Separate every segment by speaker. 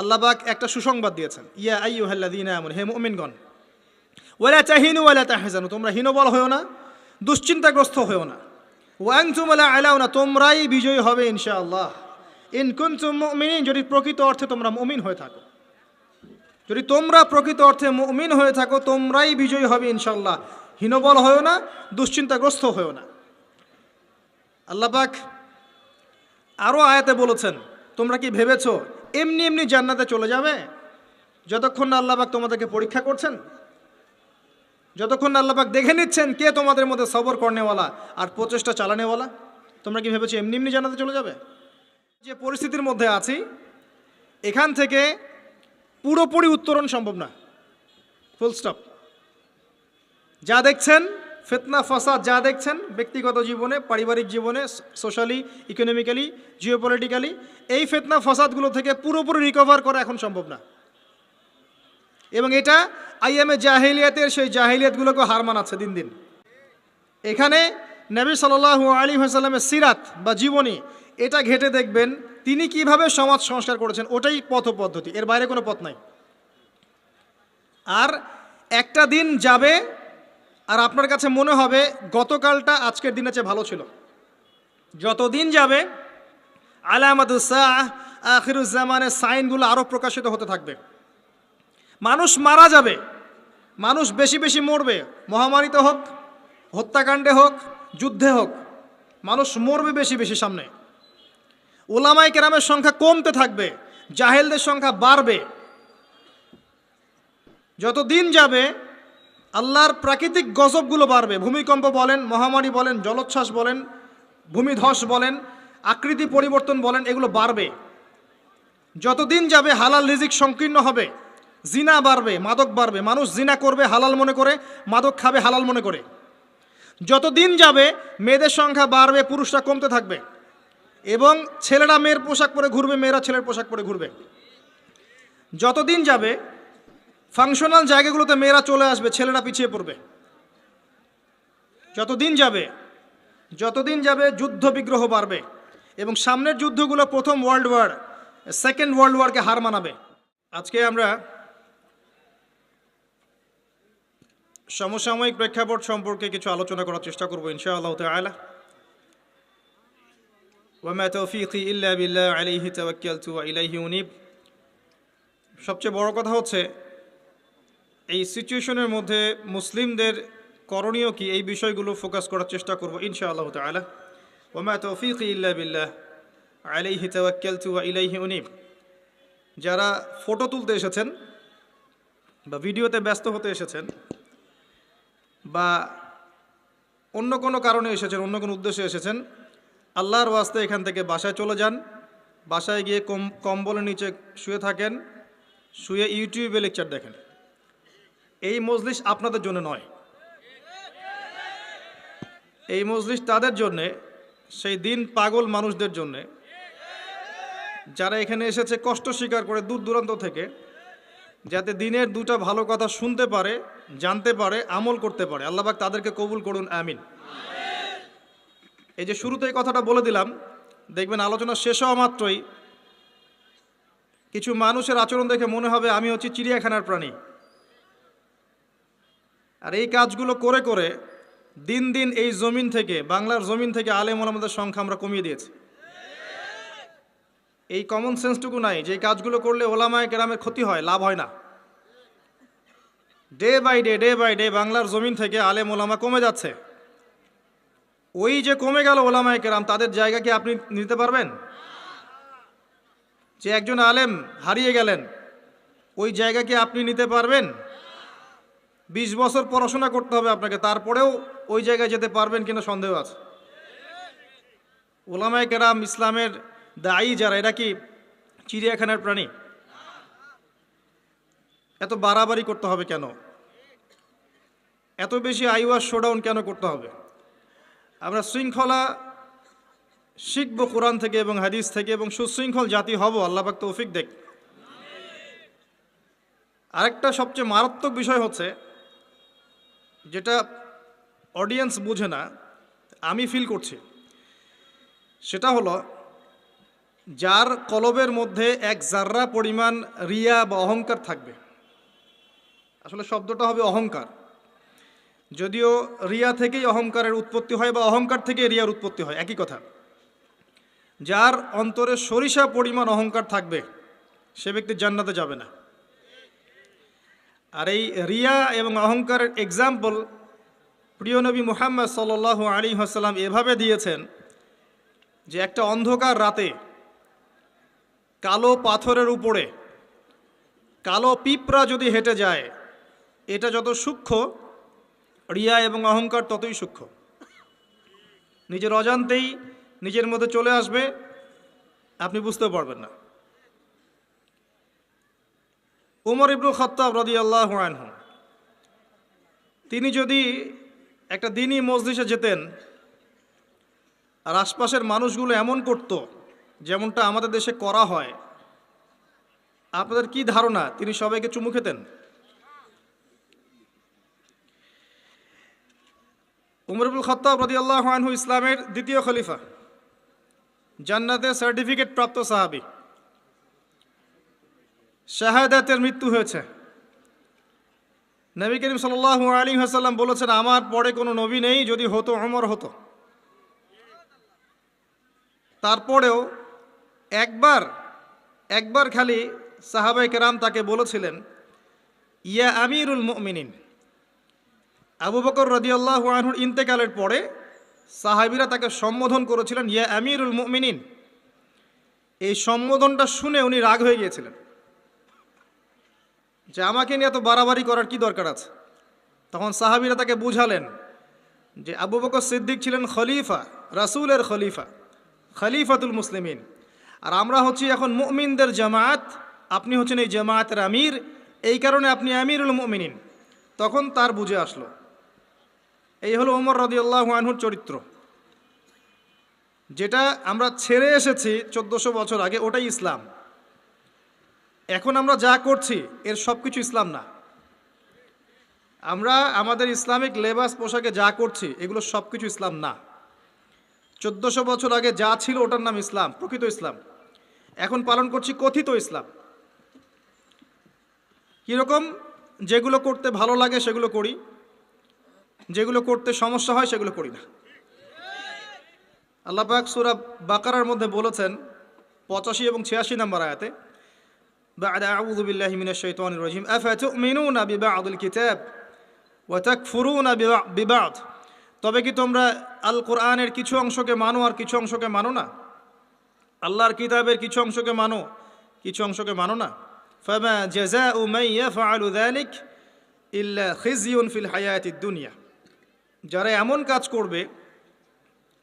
Speaker 1: আল্লাহ পাক একটা সুসংবাদ দিয়েছেন, ইয়া আইয়ুহাল্লাযীনা আমানু, হে মুমিনগণ, ওয়ালা তাহিনু ওয়ালা তাহজানু, তোমরা হীনবল হয়েও না, দুশ্চিন্তাগ্রস্ত হয়েও না, ওয়া আনতুম লা আলাউনা, তোমরাই বিজয়ী হবে ইনশাআল্লাহ, ইন কুনতুম মুমিনিন, যদি প্রকৃত অর্থে তোমরা মুমিন হয়ে থাকো, যদি তোমরা প্রকৃত অর্থে মুমিন হয়ে থাকো তোমরাই বিজয়ী হবে ইনশাআল্লাহ, হীনবল হয়েও না, দুশ্চিন্তাগ্রস্ত হয়েও না। আল্লাহ পাক আরও আয়াতে বলেছেন, তোমরা কি ভেবেছো এমনি এমনি জান্নাতে চলে যাবে? যতক্ষণ না আল্লাহ পাক তোমাদেরকে পরীক্ষা করছেন, যতক্ষণ না আল্লাহ পাক দেখে নিচ্ছেন কে তোমাদের মধ্যে সবর করনেওয়ালা আর প্রচেষ্টা চালানেওয়ালা, তোমরা কি ভেবেছো এমনি এমনি জান্নাতে চলে যাবে? যে পরিস্থিতির মধ্যে আছি এখান থেকে পুরোপুরি উত্তরণ সম্ভব না, ফুল স্টপ। যা দেখছেন ফিতনা ফাসাদ, যা দেখছেন ব্যক্তিগত জীবনে, পারিবারিক জীবনে, সোশ্যালি, ইকোনমিক্যালি, জিওপলিটিক্যালি, এই ফিতনা ফাসাদগুলো থেকে পুরোপুরি রিকভার করা এখন সম্ভব না। এবং এটা আইএমএ জাহিলিয়াতের সেই জাহিলিয়াতগুলোকে হার মানাচ্ছে দিন দিন। এখানে নবী সাল্লাল্লাহু আলাইহি ওয়াসাল্লামের সিরাত বা জীবনী এটা ঘেটে দেখবেন তিনি কিভাবে সমাজ সংস্কার করেছেন, ওটাই পথ পদ্ধতি, এর বাইরে কোনো পথ নাই। আর একটা দিন যাবে আর আপনার কাছে মনে হবে গতকালটা আজকের দিনের চেয়ে ভালো ছিল। যত দিন যাবে আলামাতুস সাআহ, আখিরুজ জামানের সাইনগুলো আরও প্রকাশিত হতে থাকবে। মানুষ মারা যাবে, মানুষ বেশি বেশি মরবে, মহামারীতে হোক, হত্যাকাণ্ডে হোক, যুদ্ধে হোক, মানুষ মরবে বেশি বেশি সামনে। উলামায়ে কেরামের সংখ্যা কমতে থাকবে, জাহেলদের সংখ্যা বাড়বে। যত দিন যাবে আল্লাহর প্রাকৃতিক গজবগুলো বাড়বে, ভূমিকম্প বলেন, মহামারী বলেন, জলোচ্ছ্বাস বলেন, ভূমিধস বলেন, আকৃতি পরিবর্তন বলেন, এগুলো বাড়বে। যতদিন যাবে হালাল রিজিক সংকীর্ণ হবে, জিনা বাড়বে, মাদক বাড়বে, মানুষ জিনা করবে হালাল মনে করে, মাদক খাবে হালাল মনে করে। যতদিন যাবে মেয়েদের সংখ্যা বাড়বে, পুরুষরা কমতে থাকবে, এবং ছেলেরা মেয়ের পোশাক পরে ঘুরবে, মেয়েরা ছেলের পোশাক পরে ঘুরবে। যতদিন যাবে ফাংশনাল জায়গাগুলোতে মেয়েরা চলে আসবে, ছেলেরা পিছিয়ে পড়বে। যতদিন যাবে যুদ্ধ বিগ্রহ বাড়বে, এবং সামনের যুদ্ধগুলো প্রথম ওয়ার্ল্ড ওয়ার, সেকেন্ড ওয়ার্ল্ড ওয়ারকে হার মানাবে। আজকে আমরা সমসাময়িক প্রেক্ষাপট সম্পর্কে কিছু আলোচনা করার চেষ্টা করব ইনশাআল্লাহ তাআলা। ওয়া মা তাওফীকি ইল্লা বিল্লাহ আলাইহি তাওয়াক্কালতু ওয়া ইলাইহি উনীব। সবচেয়ে বড় কথা হচ্ছে এই সিচুয়েশনের মধ্যে মুসলিমদের করণীয় কি, এই বিষয়গুলো ফোকাস করার চেষ্টা করব ইনশাআল্লাহ তাআলা। ওয়া মা তাওফীকি ইল্লা বিল্লাহ আলাইহি তাওয়াক্কালতু ওয়া ইলাইহি উনীব। যারা ফটো তুলতে এসেছেন বা ভিডিওতে ব্যস্ত হতে এসেছেন বা অন্য কোনো কারণে এসেছেন, অন্য কোনো উদ্দেশ্যে এসেছেন, আল্লাহর ওয়াস্তে এখান থেকে বাসায় চলে যান। বাসায় গিয়ে কম্বলের নিচে শুয়ে থাকেন, শুয়ে ইউটিউবে লেকচার দেখেন। এই মজলিস আপনাদের জন্য নয়, এই মজলিস তাদের জন্যে, সেই দিন পাগল মানুষদের জন্যে যারা এখানে এসেছে কষ্ট স্বীকার করে দূর দূরান্ত থেকে, যাতে দিনের দুটো ভালো কথা শুনতে পারে, জানতে পারে, আমল করতে পারে। আল্লাহ পাক তাদেরকে কবুল করুন, আমিন। এই যে শুরুতে এই কথাটা বলে দিলাম, দেখবেন আলোচনা শেষ হওয়া মাত্রই কিছু মানুষের আচরণ দেখে মনে হবে আমি হচ্ছি চিড়িয়াখানার প্রাণী। আর এই কাজগুলো করে করে দিন দিন এই জমিন থেকে, বাংলার জমিন থেকে আলেম ওলামাদের সংখ্যা আমরা কমিয়ে দিয়েছি। এই কমন সেন্সটুকু নাই যে এই কাজগুলো করলে ওলামায়ে কেরামের ক্ষতি হয়, লাভ হয় না। ডে বাই ডে বাংলার জমিন থেকে আলেম ওলামা কমে যাচ্ছে। ওই যে কমে গেল ওলামায়ে কেরাম, তাদের জায়গা কি আপনি নিতে পারবেন? যে একজন আলেম হারিয়ে গেলেন, ওই জায়গা কি আপনি নিতে পারবেন? 20 বছর পড়াশোনা করতে হবে আপনাকে, তারপরেও ওই জায়গায় যেতে পারবেন কিনা সন্দেহ আছে। ওলামায়ে কেরাম, ইসলামের দায়ী যারা, এরা কি চিড়িয়াখানার প্রাণী? এত বাড়াবাড়ি করতে হবে কেন? এত বেশি আইওয়াজ শোডাউন কেন করতে হবে? আমরা শৃঙ্খলা শিখব কোরআন থেকে এবং হাদিস থেকে, এবং সুশৃঙ্খল জাতি হব। আল্লাহ পাক তৌফিক দেখ। আরেকটা সবচেয়ে মারাত্মক বিষয় হচ্ছে, যেটা অডিয়েন্স বুঝে না, আমি ফিল করছি, সেটা হলো যার কলবের মধ্যে এক জাররা পরিমাণ রিয়া বা অহংকার থাকবে, আসলে শব্দটা হবে অহংকার, যদিও রিয়া থেকেই অহংকারের উৎপত্তি হয় বা অহংকার থেকে রিয়ার উৎপত্তি হয়, একই কথা। যার অন্তরে সরিষা পরিমাণ অহংকার থাকবে সে ব্যক্তি জান্নাতে যাবে না। আর এই রিয়া এবং অহংকারের এক্সাম্পল প্রিয় নবী মুহাম্মদ সাল্লাল্লাহু আলাইহি ওয়াসাল্লাম এভাবে দিয়েছেন যে একটা অন্ধকার রাতে কালো পাথরের উপরে কালো পিঁপড়া যদি হেঁটে যায়, এটা যত সূক্ষ্ম, রিয়া এবং অহংকার ততই সূক্ষ্ম। নিজের অজান্তেই নিজের মধ্যে চলে আসবে, আপনি বুঝতেও পারবেন না। উমর ইবনুল খাত্তাব রাদিয়াল্লাহু আনহু তিনি যদি একটা দিনই মজলিসে যেতেন আর আশপাশের মানুষগুলো এমন করত যেমনটা আমাদের দেশে করা হয়, আপনাদের কি ধারণা তিনি সবাইকে চুমু খেতেন? উমর ইবনুল খাত্তাব রাদিয়াল্লাহু আনহু ইসলামের দ্বিতীয় খলিফা, জান্নাতে সার্টিফিকেট প্রাপ্ত সাহাবী, শাহাদাতের মৃত্যু হয়েছে। নবী করিম সাল্লাল্লাহু আলাইহি ওয়াসাল্লাম বলেছেন, আমার পরে কোনো নবী নেই, যদি হতো ওমর হতো। তারপরেও একবার খালি সাহাবায়ে কেরাম তাকে বলেছিলেন, ইয়া আমিরুল মুমিনিন। আবু বকর রাদিয়াল্লাহু আনহুর ইন্তেকালের পরে সাহাবীরা তাকে সম্বোধন করেছিলেন ইয়া আমিরুল মুমিনিন। এই সম্বোধনটা শুনে উনি রাগ হয়ে গিয়েছিলেন যে আমাকে নিয়ে এত বাড়াবাড়ি করার কি দরকার আছে। তখন সাহাবীরা তাকে বুঝালেন যে আবু বকর সিদ্দিক ছিলেন খলিফা, রাসূলের খলিফা, খলিফাতুল মুসলিমিন, আর আমরা হচ্ছি এখন মুমিনদের জামাত, আপনি হচ্ছেন এই জামাতের আমির, এই কারণে আপনি আমিরুল মুমিনিন। তখন তার বুঝে আসলো। এই হলো ওমর রাদিয়াল্লাহু আনহুর চরিত্র। যেটা আমরা ছেড়ে এসেছি 1400 বছর আগে, ওটাই ইসলাম। এখন আমরা যা করছি এর সব কিছু ইসলাম না। আমরা আমাদের ইসলামিক লেবাস পোশাকে যা করছি এগুলো সব কিছু ইসলাম না। 1400 বছর আগে যা ছিল ওটার নাম ইসলাম, প্রকৃত ইসলাম। এখন পালন করছি কথিত ইসলাম। কীরকম? যেগুলো করতে ভালো লাগে সেগুলো করি, যেগুলো করতে সমস্যা হয় সেগুলো করি না। আল্লাহ পাক সূরা বাকারার মধ্যে বলেছেন 85 এবং 86 নম্বর আয়াতে, বা'দা আউযু বিল্লাহি মিনাশ শাইতানির রাজিম আফাতুমিনুনা বিবা'দিল কিতাব ওয়া তাকফুরুনা বিবা'দ। তবে কি তোমরা আল কোরআনের কিছু অংশকে মানো আর কিছু অংশকে মানো না? আল্লাহর কিতাবের কিছু অংশকে মানো, কিছু অংশকে মানো না। ফামা জাযাউ মান ইয়াফআলু যালিক ইল্লা খিজিয়ুন ফিল হায়াতিদ দুনিয়া। যারা এমন কাজ করবে,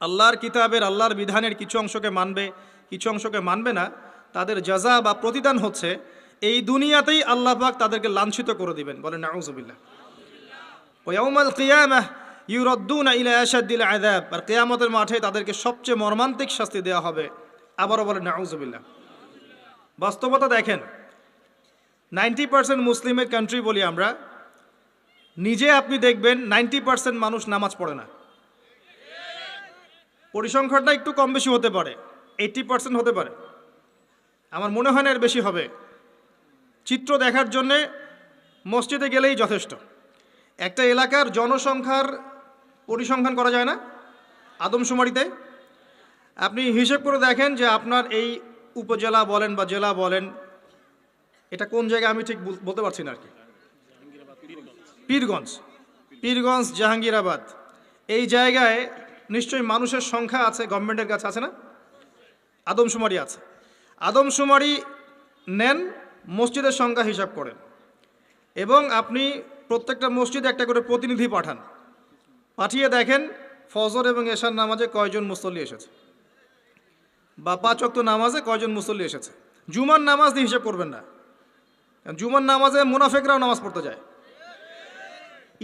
Speaker 1: আল্লাহর কিতাবের আল্লাহর বিধানের কিছু অংশকে মানবে, কিছু অংশকে মানবে না, তাদের জাযা বা প্রতিদান হচ্ছে এই দুনিয়াতেই আল্লাহ পাক তাদেরকে লাঞ্ছিত করে দিবেন। বলেন নাউযুবিল্লাহ। ওয়া ইয়াউমাল কিয়ামাহ ইউরাদ্দুনা ইলা আশাদ্দিল আযাব। আর কিয়ামতের মাঠে তাদেরকে সবচেয়ে মর্মান্তিক শাস্তি দেওয়া হবে। আবারও বলেন নাউযুবিল্লাহ। বাস্তবতা দেখেন, 90% মুসলিমের কান্ট্রি বলি আমরা, নিজে আপনি দেখবেন 90% মানুষ নামাজ পড়ে না। পরিসংখ্যানটা একটু কম বেশি হতে পারে, 80% হতে পারে, আমার মনে হয় না এর বেশি হবে। চিত্র দেখার জন্যে মসজিদে গেলেই যথেষ্ট। একটা এলাকার জনসংখ্যার পরিসংখ্যান করা যায় না আদমশুমারিতে? আপনি হিসেব করে দেখেন যে আপনার এই উপজেলা বলেন বা জেলা বলেন, এটা কোন জায়গায় আমি ঠিক বলতে পারছি না আর কি, পীরগঞ্জ, জাহাঙ্গীরাবাদ, এই জায়গায় নিশ্চয়ই মানুষের সংখ্যা আছে, গভর্নমেন্টের কাছে আছে না? আদমশুমারি আছে। আদমশুমারি নেন, মসজিদের সংখ্যা হিসাব করেন, এবং আপনি প্রত্যেকটা মসজিদে একটা করে প্রতিনিধি পাঠান। পাঠিয়ে দেখেন ফজর এবং এশার নামাজে কয়জন মুসল্লি এসেছে, বা 5 ওয়াক্ত নামাজে কয়জন মুসল্লি এসেছে। জুমার নামাজ দিয়ে হিসাব করবেন না, জুমার নামাজে মুনাফিকরাও নামাজ পড়তে যায়।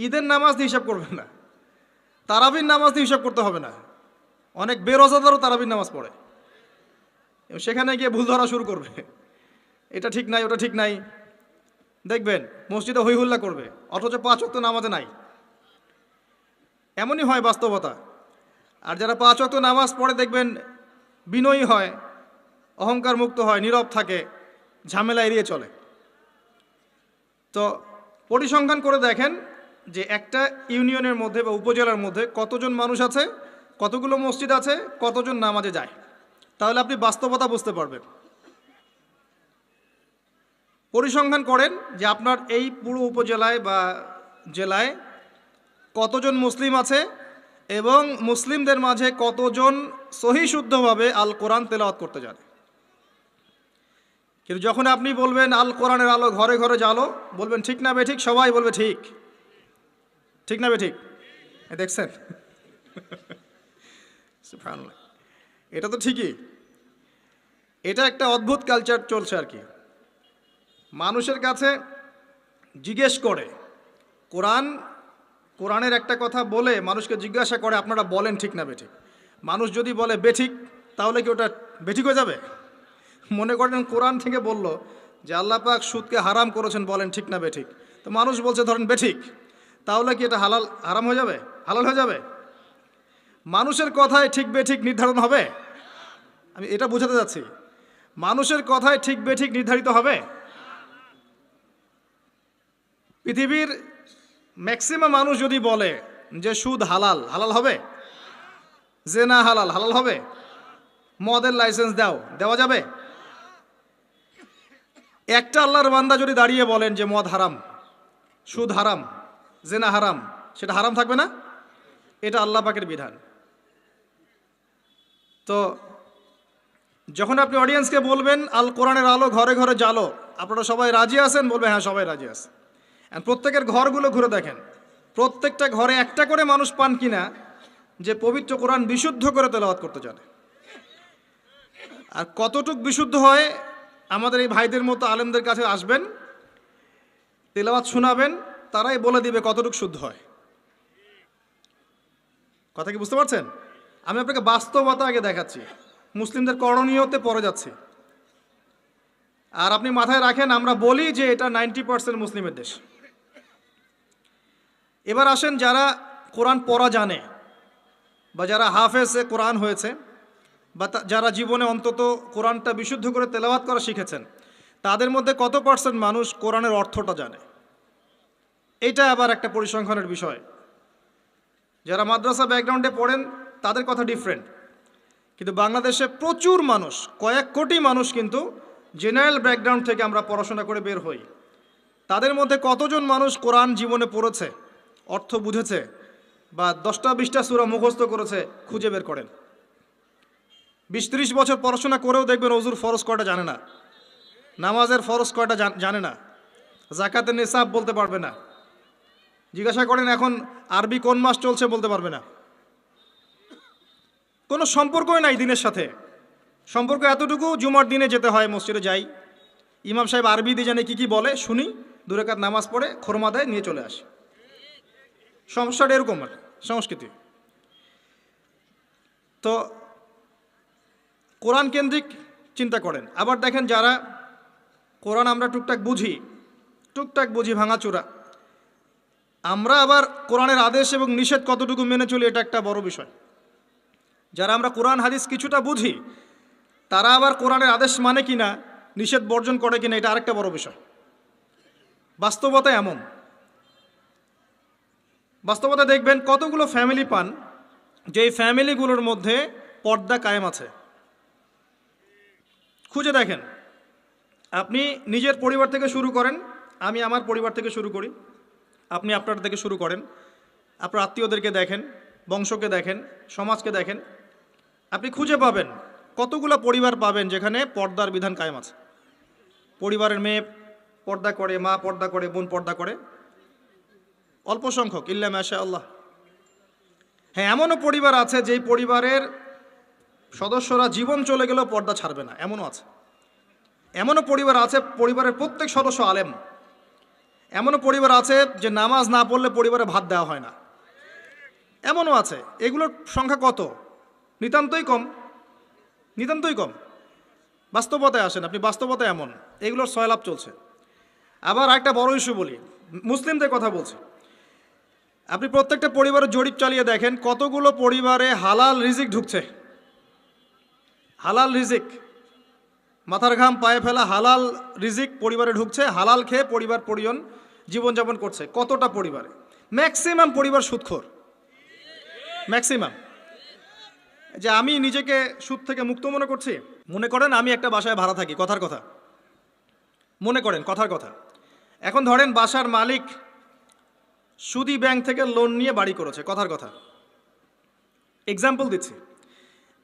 Speaker 1: ঈদের নামাজ দিয়ে হিসাব করবেন না, তারাবির নামাজ দিয়ে হিসাব করতে হবে না। অনেক বেরোজাদারও তারাবির নামাজ পড়ে, সেখানে গিয়ে ভুল ধরা শুরু করবে, এটা ঠিক নাই, ওটা ঠিক নাই, দেখবেন মসজিদে হই হুল্লা করবে, অথচ 5 ওয়াক্ত নামাজে নাই। এমনই হয় বাস্তবতা। আর যারা 5 ওয়াক্ত নামাজ পড়ে দেখবেন বিনয়ী হয়, অহংকার মুক্ত হয়, নীরব থাকে, ঝামেলা এড়িয়ে চলে। তো পরিসংখ্যান করে দেখেন যে একটা ইউনিয়নের মধ্যে বা উপজেলার মধ্যে কতজন মানুষ আছে, কতগুলো মসজিদ আছে, কতজন নামাজে যায়, তাহলে আপনি বাস্তবতা বুঝতে পারবেন। পরিসংখ্যান করেন যে আপনার এই পুরো উপজেলায় বা জেলায় কতজন মুসলিম আছে এবং মুসলিমদের মাঝে কতজন সহি শুদ্ধভাবে আল কোরআন তেলাওয়াত করতে জানে। কিন্তু যখন আপনি বলবেন আল কোরআনের আলো ঘরে ঘরে জ্বালো, বলবেন ঠিক না বেঠিক, সবাই বলবে ঠিক। ঠিক না বেঠিক? দেখছেন? সুবহানাল্লাহ, এটা তো ঠিকই। এটা একটা অদ্ভুত কালচার চলছে আর কি। মানুষের কাছে জিজ্ঞেস করে, কোরআনের একটা কথা বলে মানুষকে জিজ্ঞাসা করে আপনারা বলেন ঠিক না বেঠিক। মানুষ যদি বলে বেঠিক, তাহলে কি ওটা বেঠিক হয়ে যাবে? মনে করেন কোরআন থেকে বলল যে আল্লাহ পাক সুদকে হারাম করেছেন, বলেন ঠিক না বেঠিক। তো মানুষ বলছে ধরেন বেঠিক, তাহলে কি এটা হারাম হয়ে যাবে, হালাল হয়ে যাবে? মানুষের কথায় ঠিক বেঠিক নির্ধারণ হবে? আমি এটা বোঝাতে যাচ্ছি, মানুষের কথায় ঠিক বেঠিক নির্ধারিত হবে? পৃথিবীর ম্যাক্সিমাম মানুষ যদি বলে যে সুদ হালাল, হালাল হবে? জেনা হালাল, হালাল হবে? মদের লাইসেন্স দেওয়া যাবে? একটা আল্লাহর বান্দা যদি দাঁড়িয়ে বলেন যে মদ হারাম, সুদ হারাম, জেনা হারাম, সেটা হারাম থাকবে না? এটা আল্লাহ পাকের বিধান। তো যখন আপনি অডিয়েন্সকে বলবেন আল কোরআনের আলো ঘরে ঘরে জ্বালো, আপনারা সবাই রাজি আছেন? বলবে হ্যাঁ সবাই রাজি আছে। প্রত্যেকের ঘরগুলো ঘুরে দেখেন, প্রত্যেকটা ঘরে একটা করে মানুষ পান কিনা যে পবিত্র কোরআন বিশুদ্ধ করে তেলাওয়াত করতে জানে। আর কতটুক বিশুদ্ধ হয়, আমাদের এই ভাইদের মতো আলেমদের কাছে আসবেন, তেলাওয়াত শোনাবেন, তারাই বলে দিবে কতটুক শুদ্ধ হয়। কথা কি বুঝতে পারছেন? আমি আপনাকে বাস্তবতা আগে দেখাচ্ছি, মুসলিমদের করণীয়তে পড়ে যাচ্ছি। আর আপনি মাথায় রাখেন, আমরা বলি যে এটা 90% মুসলিমের দেশ। এবার আসেন, যারা কোরআন পড়া জানে বা যারা হাফেজে কোরআন হয়েছে বা যারা জীবনে অন্তত কোরআনটা বিশুদ্ধ করে তেলাওয়াত করা শিখেছেন, তাদের মধ্যে কত পার্সেন্ট মানুষ কোরআনের অর্থটা জানে? এটা আবার একটা পরিসংখ্যানের বিষয়। যারা মাদ্রাসা ব্যাকগ্রাউন্ডে পড়েন তাদের কথা ডিফারেন্ট, কিন্তু বাংলাদেশে প্রচুর মানুষ, কয়েক কোটি মানুষ কিন্তু জেনারেল ব্যাকগ্রাউন্ড থেকে আমরা পড়াশোনা করে বের হই। তাদের মধ্যে কতজন মানুষ কোরআন জীবনে পড়েছে, অর্থ বুঝেছে, বা 10টা-20টা সূরা মুখস্থ করেছে? খুঁজে বের করেন। 20-30 বছর পড়াশোনা করেও দেখবেন ওযুর ফরজ কয়টা জানে না, নামাজের ফরজ কয়টা জানে না, যাকাতের নিসাব বলতে পারবে না। জিজ্ঞাসা করেন এখন আরবি কোন মাস চলছে, বলতে পারবে না। কোনো সম্পর্কই নাই দিনের সাথে। সম্পর্ক এতটুকু, জুমার দিনে যেতে হয়, মসজিদে যাই, ইমাম সাহেব আরবি দিয়ে জানে কী কী বলে, শুনি, 2 রাকাত নামাজ পড়ে খোরমা দেয়, নিয়ে চলে আসি। সমস্যাটা এরকম আর সংস্কৃতি। তো কোরআন কেন্দ্রিক চিন্তা করেন। আবার দেখেন, যারা কোরআন আমরা টুকটাক বুঝি ভাঙাচোরা, আমরা আবার কোরআনের আদেশ এবং নিষেধ কতটুকু মেনে চলি, এটা একটা বড় বিষয়। যারা আমরা কোরআন হাদিস কিছুটা বুঝি, তারা আবার কোরআনের আদেশ মানে কিনা, নিষেধ বর্জন করে কিনা, এটা আরেকটা বড় বিষয়। বাস্তবতা এমন, বাস্তবতা দেখবেন কতগুলো ফ্যামিলি পান যেই ফ্যামিলিগুলোর মধ্যে পর্দা কায়েম আছে। খুঁজে দেখেন, আপনি নিজের পরিবার থেকে শুরু করেন, আমি আমার পরিবার থেকে শুরু করি, আপনি আপনার থেকে শুরু করেন, আপনার আত্মীয়দেরকে দেখেন, বংশকে দেখেন, সমাজকে দেখেন, আপনি খুঁজে পাবেন কতগুলো পরিবার পাবেন যেখানে পর্দার বিধান কায়েম আছে। পরিবারের মেয়ে পর্দা করে, মা পর্দা করে, বোন পর্দা করে, অল্প সংখ্যক, ইল্লা মাশাআল্লাহ। হ্যাঁ, এমনও পরিবার আছে যেই পরিবারের সদস্যরা জীবন চলে গেলেও পর্দা ছাড়বে না, এমনও আছে। এমনও পরিবার আছে পরিবারের প্রত্যেক সদস্য আলেম। এমনও পরিবার আছে যে নামাজ না পড়লে পরিবারে ভাত দেওয়া হয় না, এমনও আছে। এগুলোর সংখ্যা কত? নিতান্তই কম। বাস্তবতায় আসেন আপনি, বাস্তবতা এমন, এগুলোর সয়লাভ চলছে। আবার একটা বড় ইস্যু বলি, মুসলিমদের কথা বলছি। আপনি প্রত্যেকটা পরিবারের জরিপ চালিয়ে দেখেন কতগুলো পরিবারে হালাল রিজিক ঢুকছে। হালাল রিজিক মাথার ঘাম পায়ে ফেলা, হালাল রিজিক পরিবারে ঢুকছে, হালাল খেয়ে পরিবার পরিজন জীবনযাপন করছে। কতটা পরিবারে? ম্যাক্সিমাম পরিবার সুদখোর, ম্যাক্সিমাম। যে আমি নিজেকে সুদ থেকে মুক্ত মনে করছি। মনে করেন আমি একটা বাসায় ভাড়া থাকি, কথার কথা, মনে করেন কথার কথা। এখন ধরেন বাসার মালিক সুদি ব্যাংক থেকে লোন নিয়ে বাড়ি করেছে, কথার কথা, এক্সাম্পল দিচ্ছি।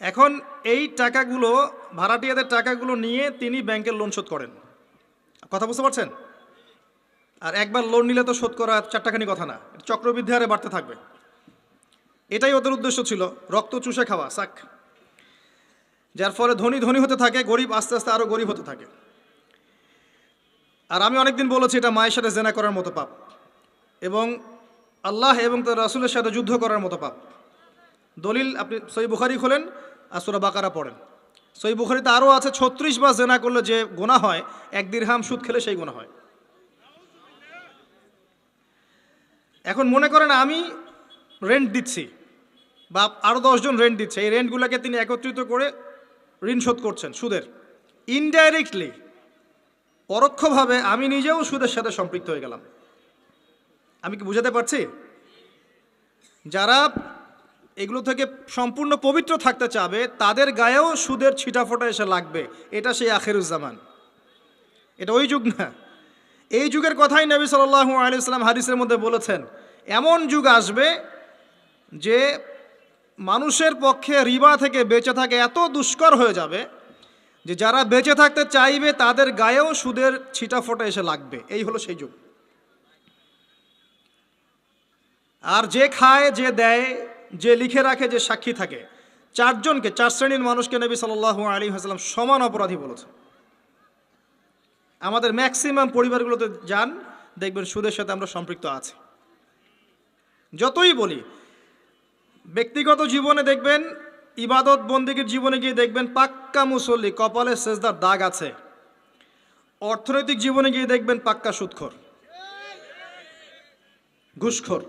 Speaker 1: এখন এই টাকাগুলো, ভাড়াটিয়াদের টাকাগুলো নিয়ে তিনি ব্যাংকের লোন শোধ করেন, কথা বুঝতে পারছেন? আর একবার লোন নিলে তো শোধ করা চারটাখানি কথা না, চক্রবৃদ্ধি হারে বাড়তে থাকবে। এটাই ওদের উদ্দেশ্য ছিল, রক্ত চুষে খাওয়া, সাক। যার ফলে ধনী ধনী হতে থাকে, গরিব আস্তে আস্তে আরও গরিব হতে থাকে। আর আমি অনেকদিন বলেছি এটা মায়ের সাথে জেনা করার মতো পাপ, এবং আল্লাহ এবং তার রাসূলের সাথে যুদ্ধ করার মতো পাপ। দলিল আপনি সহিহ বুখারী খোলেন আর সূরা বাকারা পড়েন। সহিহ বুখারীতে আরও আছে 36 বার জেনা করলে যে গুনাহ হয়, 1 দিরহাম সুদ খেলে সেই গুনাহ হয়। এখন মনে করেন আমি রেন্ট দিচ্ছি, বা আরও 10 জন রেন্ট দিচ্ছে, এই রেন্টগুলোকে তিনি একত্রিত করে ঋণ শোধ করছেন সুদের। ইনডাইরেক্টলি, পরোক্ষভাবে আমি নিজেও সুদের সাথে সম্পৃক্ত হয়ে গেলাম। আমি কি বুঝাতে পারছি? যারা এগুলো থেকে সম্পূর্ণ পবিত্র থাকতে চাবে তাদের গায়েও সুদের ছিটাফোঁটা এসে লাগবে। এটা সেই আখিরুজ্জামান, এটা ওই যুগ না। এই যুগের কথাই নবী সাল্লাল্লাহু আলাইহি ওয়াসাল্লাম হাদিসের মধ্যে বলেছেন, এমন যুগ আসবে যে মানুষের পক্ষে রিবা থেকে বেঁচে থাকা এত দুষ্কর হয়ে যাবে যে যারা বেঁচে থাকতে চাইবে তাদের গায়েও সুদের ছিটাফোঁটা এসে লাগবে। এই হলো সেই যুগ। আর যে খায়, যে দেয়, যে লিখে রাখে, যে সাক্ষী থাকে, 4 জনকে, 4 শ্রেণীর মানুষকে নবী সাল্লাল্লাহু আলাইহি ওয়াসাল্লাম সমান অপরাধী বলেছে। আমাদের ম্যাক্সিমাম পরিবারগুলোতে যান, দেখবেন সুদের সাথে আমরা সম্পৃক্ত আছি। যতই বলি, ব্যক্তিগত জীবনে দেখবেন, ইবাদত বন্দেগীর জীবনে গিয়ে দেখবেন পাক্কা মুসল্লি, কপালে সেজদার দাগ আছে। অর্থনৈতিক জীবনে গিয়ে দেখবেন পাক্কা সুদখোর, ঘুষখোর,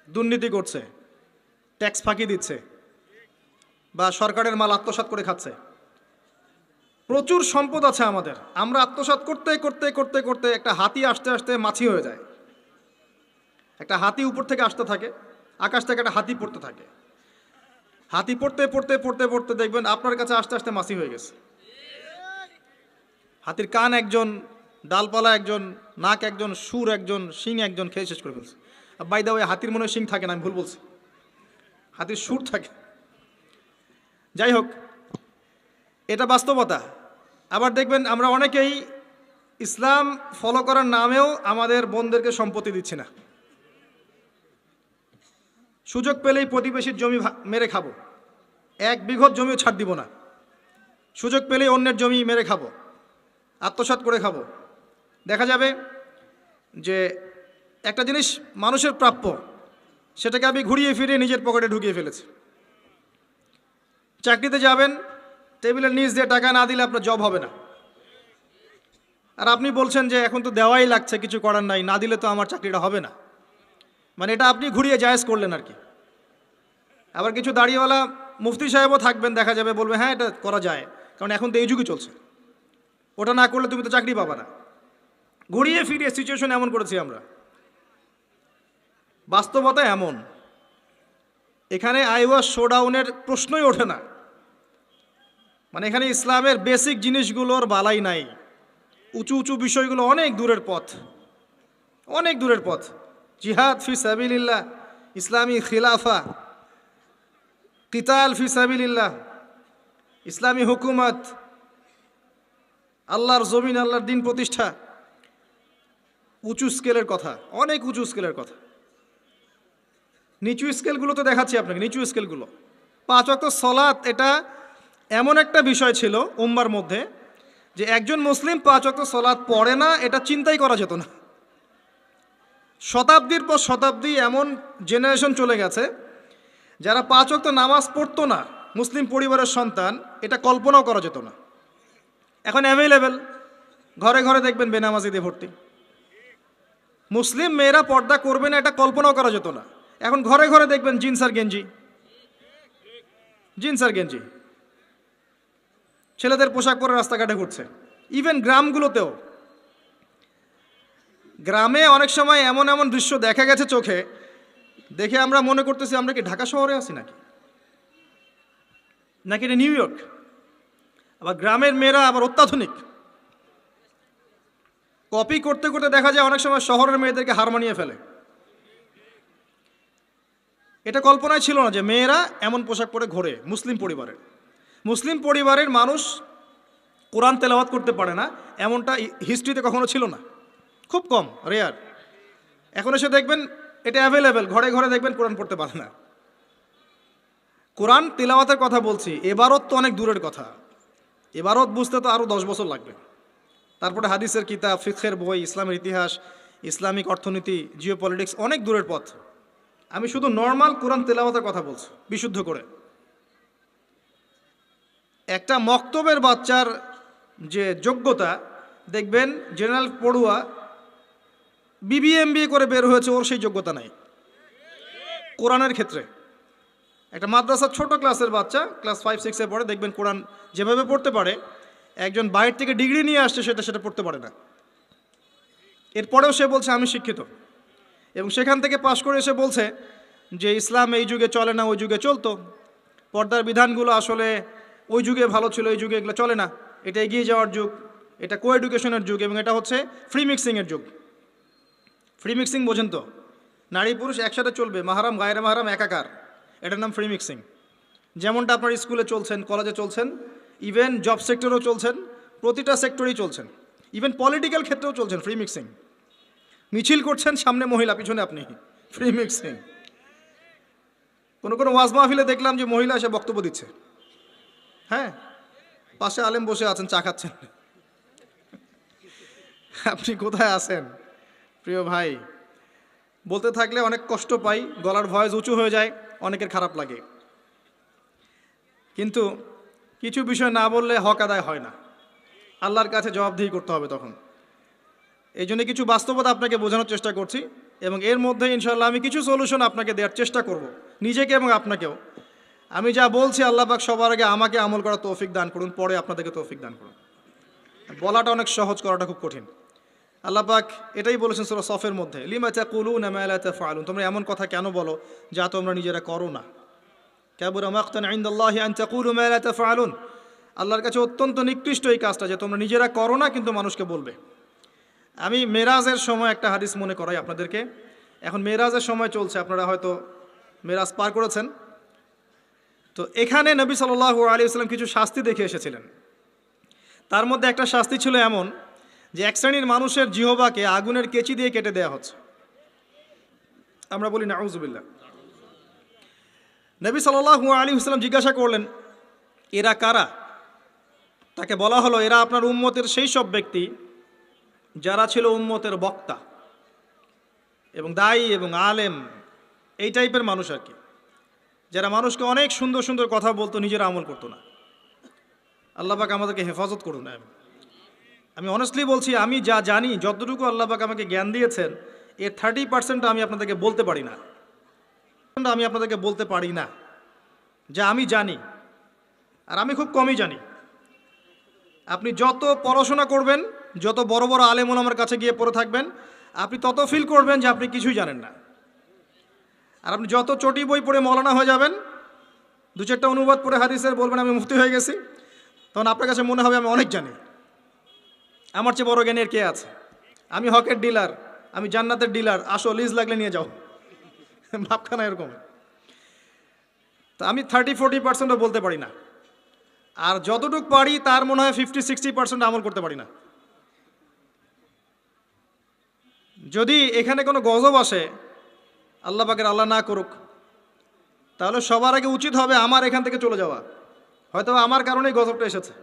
Speaker 1: দুর্নীতি করছে, ট্যাক্স ফাঁকি দিচ্ছে, বা সরকারের মাল আত্মসাৎ করে খাচ্ছে। প্রচুর সম্পদ আছে আমাদের, আমরা আত্মসাৎ করতে করতে করতে করতে একটা হাতি আসতে আসতে মাছি হয়ে যায়। একটা হাতি উপর থেকে আসতে থাকে, আকাশ থেকে একটা হাতি পড়তে থাকে। হাতি পড়তে পড়তে পড়তে পড়তে দেখবেন আপনার কাছে আসতে আসতে মাছি হয়ে গেছে। হাতির কান একজন, ডালপালা একজন, নাক একজন, সুর একজন, শিং একজন, খেয়ে শেষ করে ফেলছে। বাই দা ওয়ে, হাতির মনে শিং থাকে না, আমি ভুল বলছি, হাতির সুর থাকে। যাই হোক, এটা বাস্তবতা। আবার দেখবেন আমরা অনেকেই ইসলাম ফলো করার নামেও আমাদের বোনদেরকে সম্পত্তি দিচ্ছি না। সুযোগ পেলেই প্রতিবেশীর জমি মেরে খাবো, 1 বিঘত জমিও ছাড় দিব না। সুযোগ পেলেই অন্যের জমি মেরে খাবো, আত্মসাৎ করে খাবো। দেখা যাবে যে একটা জিনিস মানুষের প্রাপ্য, সেটাকে আমি ঘুরিয়ে ফিরিয়ে নিজের পকেটে ঢুকিয়ে ফেলেছি। চাকরিতে যাবেন, টেবিলের নিচ দিয়ে টাকা না দিলে আপনার জব হবে না। আর আপনি বলছেন যে এখন তো দেওয়াই লাগছে, কিছু করার নাই, না দিলে তো আমার চাকরিটা হবে না। মানে এটা আপনি ঘুরিয়ে জায়েজ করলেন আর কি। আবার কিছু দাড়িওয়ালা মুফতি সাহেবও থাকবেন, দেখা যাবে বলবে হ্যাঁ এটা করা যায়, কারণ এখন তো এই যুগই চলছে, ওটা না করলে তুমি তো চাকরি পাবা না। ঘুরিয়ে ফিরিয়ে সিচুয়েশন এমন করেছি আমরা। বাস্তবতা এমন, এখানে আইওয়াস শোডাউনের প্রশ্নই ওঠে না। মানে এখানে ইসলামের বেসিক জিনিসগুলোর বালাই নাই। উঁচু উঁচু বিষয়গুলো অনেক দূরের পথ, অনেক দূরের পথ। জিহাদ ফি সাবিলিল্লাহ, ইসলামী খিলাফা, কিতাল ফি সাবিলিল্লাহ, ইসলামী হুকুমত, আল্লাহর জমিন, আল্লাহর দিন প্রতিষ্ঠা, উঁচু স্কেলের কথা, অনেক উঁচু স্কেলের কথা। নিচু স্কেলগুলো তো দেখাচ্ছি আপনাকে, নিচু স্কেলগুলো। 5 ওয়াক্ত সালাত, এটা এমন একটা বিষয় ছিল উম্মার মধ্যে যে একজন মুসলিম 5 ওয়াক্ত সালাত পড়ে না, এটা চিন্তাই করা যেত না। শতাব্দীর পর শতাব্দী এমন জেনারেশন চলে গেছে যারা 5 ওয়াক্ত নামাজ পড়তো না, মুসলিম পরিবারের সন্তান, এটা কল্পনাও করা যেত না। এখন অ্যাভেলেবেল, ঘরে ঘরে দেখবেন বেনামাজিদের ভর্তি। মুসলিম মেয়েরা পর্দা করবে না, এটা কল্পনাও করা যেত না। এখন ঘরে ঘরে দেখবেন জিন্স আর গেঞ্জি, জিন্স আর গেঞ্জি। ছেলেদের পোশাক পরে রাস্তাঘাটে ঘুরছে। ইভেন গ্রামগুলোতেও, গ্রামে অনেক সময় এমন এমন দৃশ্য দেখা গেছে চোখে, দেখে আমরা মনে করতেছি আমরা কি ঢাকা শহরে আছি নাকি নাকি এটা নিউ ইয়র্ক। আবার গ্রামের মেয়েরা আবার অত্যাধুনিক, কপি করতে করতে দেখা যায় অনেক সময় শহরের মেয়েদেরকে হার মানিয়ে ফেলে। এটা কল্পনায় ছিল না যে মেয়েরা এমন পোশাক পরে ঘোরে। মুসলিম পরিবারের মানুষ কোরআন তেলাওয়াত করতে পারে না, এমনটা হিস্ট্রিতে কখনো ছিল না, খুব কম, রেয়ার। এখন এসে দেখবেন এটা অ্যাভেলেবেল, ঘরে ঘরে দেখবেন কোরআন পড়তে পারে না। কোরআন তেলাওয়াতের কথা বলছি, এবারত তো অনেক দূরের কথা, এবারত বুঝতে তো আরও 10 বছর লাগবে। তারপরে হাদিসের কিতাব, ফিকহের বই, ইসলামের ইতিহাস, ইসলামিক অর্থনীতি, জিওপলিটিক্স, অনেক দূরের পথ। আমি শুধু নর্মাল কোরআন তেলাওয়াতের কথা বলছি, বিশুদ্ধ করে। একটা মক্তবের বাচ্চার যে যোগ্যতা, দেখবেন জেনারেল পড়ুয়া BBA করে বের হয়েছে, ওর সেই যোগ্যতা নাই কোরআনের ক্ষেত্রে। একটা মাদ্রাসার ছোট ক্লাসের বাচ্চা, ক্লাস 5-6-এ পড়ে, দেখবেন কোরআন যেভাবে পড়তে পারে, একজন বাইরে থেকে ডিগ্রি নিয়ে আসছে সেটা পড়তে পারে না। এরপরেও সে বলছে আমি শিক্ষিত, এবং সেখান থেকে পাশ করে এসে বলছে যে ইসলাম এই যুগে চলে না, ওই যুগে চলতো, পর্দার বিধানগুলো আসলে ওই যুগে ভালো ছিল, এই যুগে এগুলো চলে না, এটা এগিয়ে যাওয়ার যুগ, এটা কো এডুকেশনের যুগ, এবং এটা হচ্ছে ফ্রি মিক্সিংয়ের যুগ। ফ্রি মিক্সিং বোঝেন তো? নারী পুরুষ একসাথে চলবে, মাহারাম গায়রে মাহারাম একাকার, এটার নাম ফ্রি মিক্সিং। যেমনটা আপনার স্কুলে চলছেন, কলেজে চলছেন, ইভেন জব সেক্টরেও চলছেন, প্রতিটা সেক্টরেই চলছেন, ইভেন পলিটিক্যাল ক্ষেত্রেও চলছেন ফ্রি মিক্সিং। মিছিল করছেন, সামনে মহিলা, পিছনে আপনি, ফ্রি মিক্সিং। কোনো ওয়াজ মাহফিলে দেখলাম যে মহিলা এসে বক্তব্য দিচ্ছে, হ্যাঁ, পাশে আলেম বসে আছেন, চা খাচ্ছেন। আপনি কোথায় আছেন প্রিয় ভাই? বলতে থাকলে অনেক কষ্ট পাই, গলার ভয়েস উঁচু হয়ে যায়, অনেকের খারাপ লাগে। কিন্তু কিছু বিষয় না বললে হক আদায় হয় না, আল্লাহর কাছে জবাবদিহি করতে হবে তখন। এই জন্য কিছু বাস্তবতা আপনাকে বোঝানোর চেষ্টা করছি, এবং এর মধ্যে ইনশাআল্লাহ আমি কিছু সলিউশন আপনাকে দেওয়ার চেষ্টা করব, নিজেকে এবং আপনাকেও। আমি যা বলছি আল্লাহ পাক সবার আগে আমাকে আমল করার তৌফিক দান করুন, পরে আপনাদেরকে তৌফিক দান করুন। বলাটা অনেক সহজ, করাটা খুব কঠিন। আল্লাহ পাক এটাই বলেছেন সূরা সফের মধ্যে, লিমা তাকুলুনা মা লা তাফআলুন, তোমরা এমন কথা কেন বলো যা তোমরা নিজেরা করো না। কাবুরা মাকতান ইনদাল্লাহি আন তাকুলু মা লা তাফআলুন, আল্লাহর কাছে অত্যন্ত নিকৃষ্ট এই কাজটা যে তোমরা নিজেরা করো না কিন্তু মানুষকে বলবে। আমি মেরাজের সময় একটা হাদিস মনে করাই আপনাদেরকে। এখন মেরাজের সময় চলছে, আপনারা হয়তো মেরাজ পার করেছেন। তো এখানে নবী সাল্লাল্লাহু আলাইহি ওয়াসাল্লাম কিছু শাস্তি দেখে এসেছিলেন। তার মধ্যে একটা শাস্তি ছিল এমন যে এক শ্রেণীর মানুষের জিহ্বাকে আগুনের কেচি দিয়ে কেটে দেওয়া হচ্ছে। আমরা বলি নাউযুবিল্লাহ। নবী সাল্লাল্লাহু আলাইহি ওয়াসাল্লাম জিজ্ঞাসা করলেন এরা কারা? তাকে বলা হলো এরা আপনার উম্মতের সেই সব ব্যক্তি যারা ছিল উম্মতের বক্তা এবং দায়ী এবং আলেম, এই টাইপের মানুষ আর কি, যারা মানুষকে অনেক সুন্দর সুন্দর কথা বলতো, নিজেরা আমল করতো না। আল্লাহ পাক আমাদেরকে হেফাজত করুন। আমি অনেস্টলি বলছি, আমি যা জানি, যতটুকু আল্লাহ পাক আমাকে জ্ঞান দিয়েছেন, এর 30% আমি আপনাদেরকে বলতে পারি না, যা আমি জানি, আর আমি খুব কমই জানি। আপনি যত পড়াশোনা করবেন, যত বড় বড় আলেম ওলামার কাছে গিয়ে পড়ে থাকবেন, আপনি তত ফিল করবেন যে আপনি কিছুই জানেন না। আর আপনি যত চটি বই পড়ে মৌলানা হয়ে যাবেন, 2-4টা অনুবাদ পড়ে হাদিসের বলবেন আমি মুফতি হয়ে গেছি, তখন আপনার কাছে মনে হবে আমি অনেক জানি, আমার চেয়ে বড় জ্ঞানের কে আছে, আমি হকের ডিলার, আমি জান্নাতের ডিলার, আসো লিজ লাগলে নিয়ে যাও, ভাবখানা এরকম। তো আমি 30-40% বলতে পারি না, আর যতটুকু পারি তার মনে হয় 50-60% আমল করতে পারি না। যদি এখানে কোনো গজব আসে, আল্লাহ পাকের আল্লাহ না করুক, তাহলে সবার আগে উচিত হবে আমার এখান থেকে চলে যাওয়া, হয়তো আমার কারণেই গজবটা এসেছে।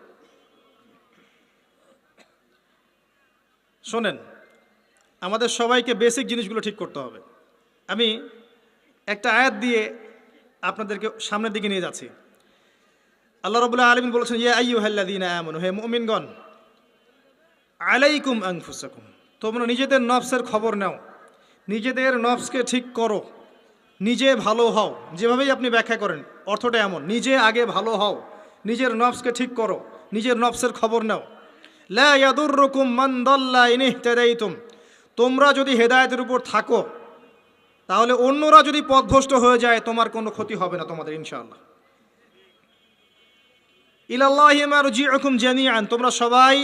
Speaker 1: শোনেন, আমাদের সবাইকে বেসিক জিনিসগুলো ঠিক করতে হবে। আমি একটা আয়াত দিয়ে আপনাদেরকে সামনের দিকে নিয়ে যাচ্ছি। আল্লাহ রাব্বুল আলামিন বলেছেন, ইয়া আইয়ুহাল্লাযীনা আমানু, হে মুমিনগণ, আলাইকুম আনফুসাকুম, তোমরা নিজেদের নফসের খবর নাও, নিজেদের নফসকে ঠিক করো, নিজে ভালো হও। যেভাবেই আপনি ব্যাখ্যা করেন অর্থটা এমন, নিজে আগে ভালো হও, নিজের নফসকে ঠিক করো, নিজের নফসের খবর নাও। লা ইয়াদুররুকুম মান দাল্লা ইন ইহতাদাইতুম, তোমরা যদি হেদায়েতের উপর থাকো তাহলে অন্যরা যদি পথভ্রষ্ট হয়ে যায় তোমার কোনো ক্ষতি হবে না তোমাদের ইনশাআল্লাহ। ইলাল্লাহি মারজিউকুম জামিআন, তোমরা সবাই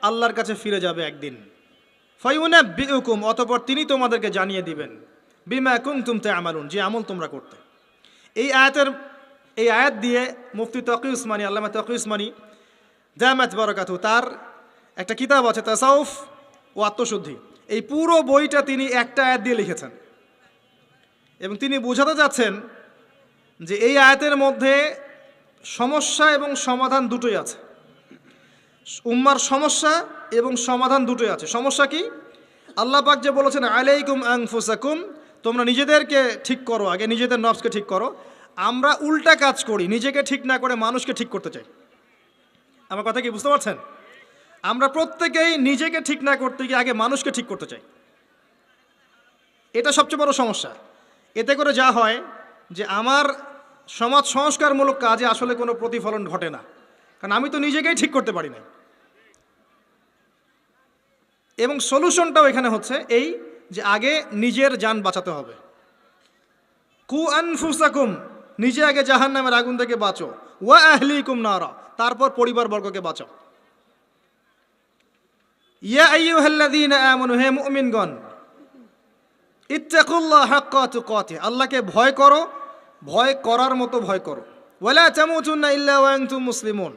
Speaker 1: আল্লাহর কাছে ফিরে যাবে একদিন। ফায়ুনাব্বিউকুম, অতঃপর তিনি তোমাদেরকে জানিয়ে দিবেন, বিমা কুনতুম তা'মালুন, যে আমল তোমরা করতে। এই আয়াত দিয়ে মুফতি তকি উসমানী, আল্লামা তকি উসমানী দামাত বারাকাতহু, তার একটা কিতাব আছে তাসাউফ ও আত্মশুদ্ধি, এই পুরো বইটা তিনি একটা আয়াত দিয়ে লিখেছেন এবং তিনি বোঝাতে যাচ্ছেন যে এই আয়াতের মধ্যে সমস্যা এবং সমাধান দুটোই আছে। উম্মার সমস্যা এবং সমাধান দুটোই আছে। সমস্যা কি? আল্লাহ পাক যে বলেছেন আলাইকুম আনফুসাকুম, তোমরা নিজেদেরকে ঠিক করো, আগে নিজেদের নফসকে ঠিক করো। আমরা উল্টা কাজ করি, নিজেকে ঠিক না করে মানুষকে ঠিক করতে চাই। আমার কথা কি বুঝতে পারছেন? আমরা প্রত্যেকেই নিজেকে ঠিক না করতে গিয়ে আগে মানুষকে ঠিক করতে চাই। এটা সবচেয়ে বড় সমস্যা। এতে করে যা হয় যে আমার সমাজ সংস্কারমূলক কাজে আসলে কোনো প্রতিফলন ঘটে না, কারণ আমি তো নিজেকেই ঠিক করতে পারি না। এবং সলিউশনটাও এখানে হচ্ছে এই যে আগে নিজের জান বাঁচাতে হবে। কু আনফুসাকুম, নিজে আগে জাহান্নামের আগুন থেকে বাঁচো, ওয়া আহলিকুম নারা, তারপর পরিবারবর্গকে বাঁচাও। ইয়া আইয়ুহাল্লাযীনা আমানু, হে মুমিনগণ, ইত্তাকুল্লাহ হাক্কা তুকাতিহ, আল্লাহকে ভয় করো, ভয় করার মতো ভয় করো। ওয়ালা তামুতুন্না ইল্লা ওয়া আনতুম মুসলিমুন,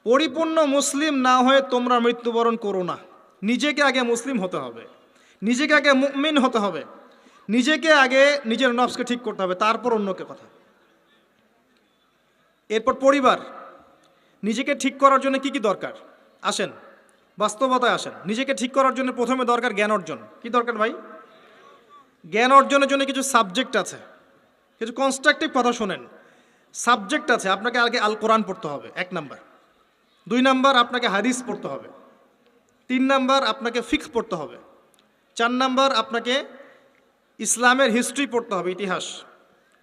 Speaker 1: পরিপূর্ণ মুসলিম না হয়ে তোমরা মৃত্যুবরণ করো না। নিজেকে আগে মুসলিম হতে হবে, নিজেকে আগে মুমিন হতে হবে, নিজেকে আগে নিজের নফসকে ঠিক করতে হবে, তারপর অন্যকে কথা। এরপর পরিবার। নিজেকে ঠিক করার জন্য কি কি দরকার? আসেন বাস্তবতায় আসেন। নিজেকে ঠিক করার জন্য প্রথমে দরকার জ্ঞান অর্জন। কি দরকার ভাই? জ্ঞান অর্জনের জন্য কিছু সাবজেক্ট আছে, কিছু কনস্ট্রাকটিভ কথা শোনেন। সাবজেক্ট আছে, আপনাকে আগে আল কোরআন পড়তে হবে 1 নাম্বার, 2 নাম্বার আপনাকে হাদিস পড়তে হবে, 3 নাম্বার আপনাকে ফিকহ পড়তে হবে, 4 নাম্বার আপনাকে ইসলামের হিস্ট্রি পড়তে হবে, ইতিহাস,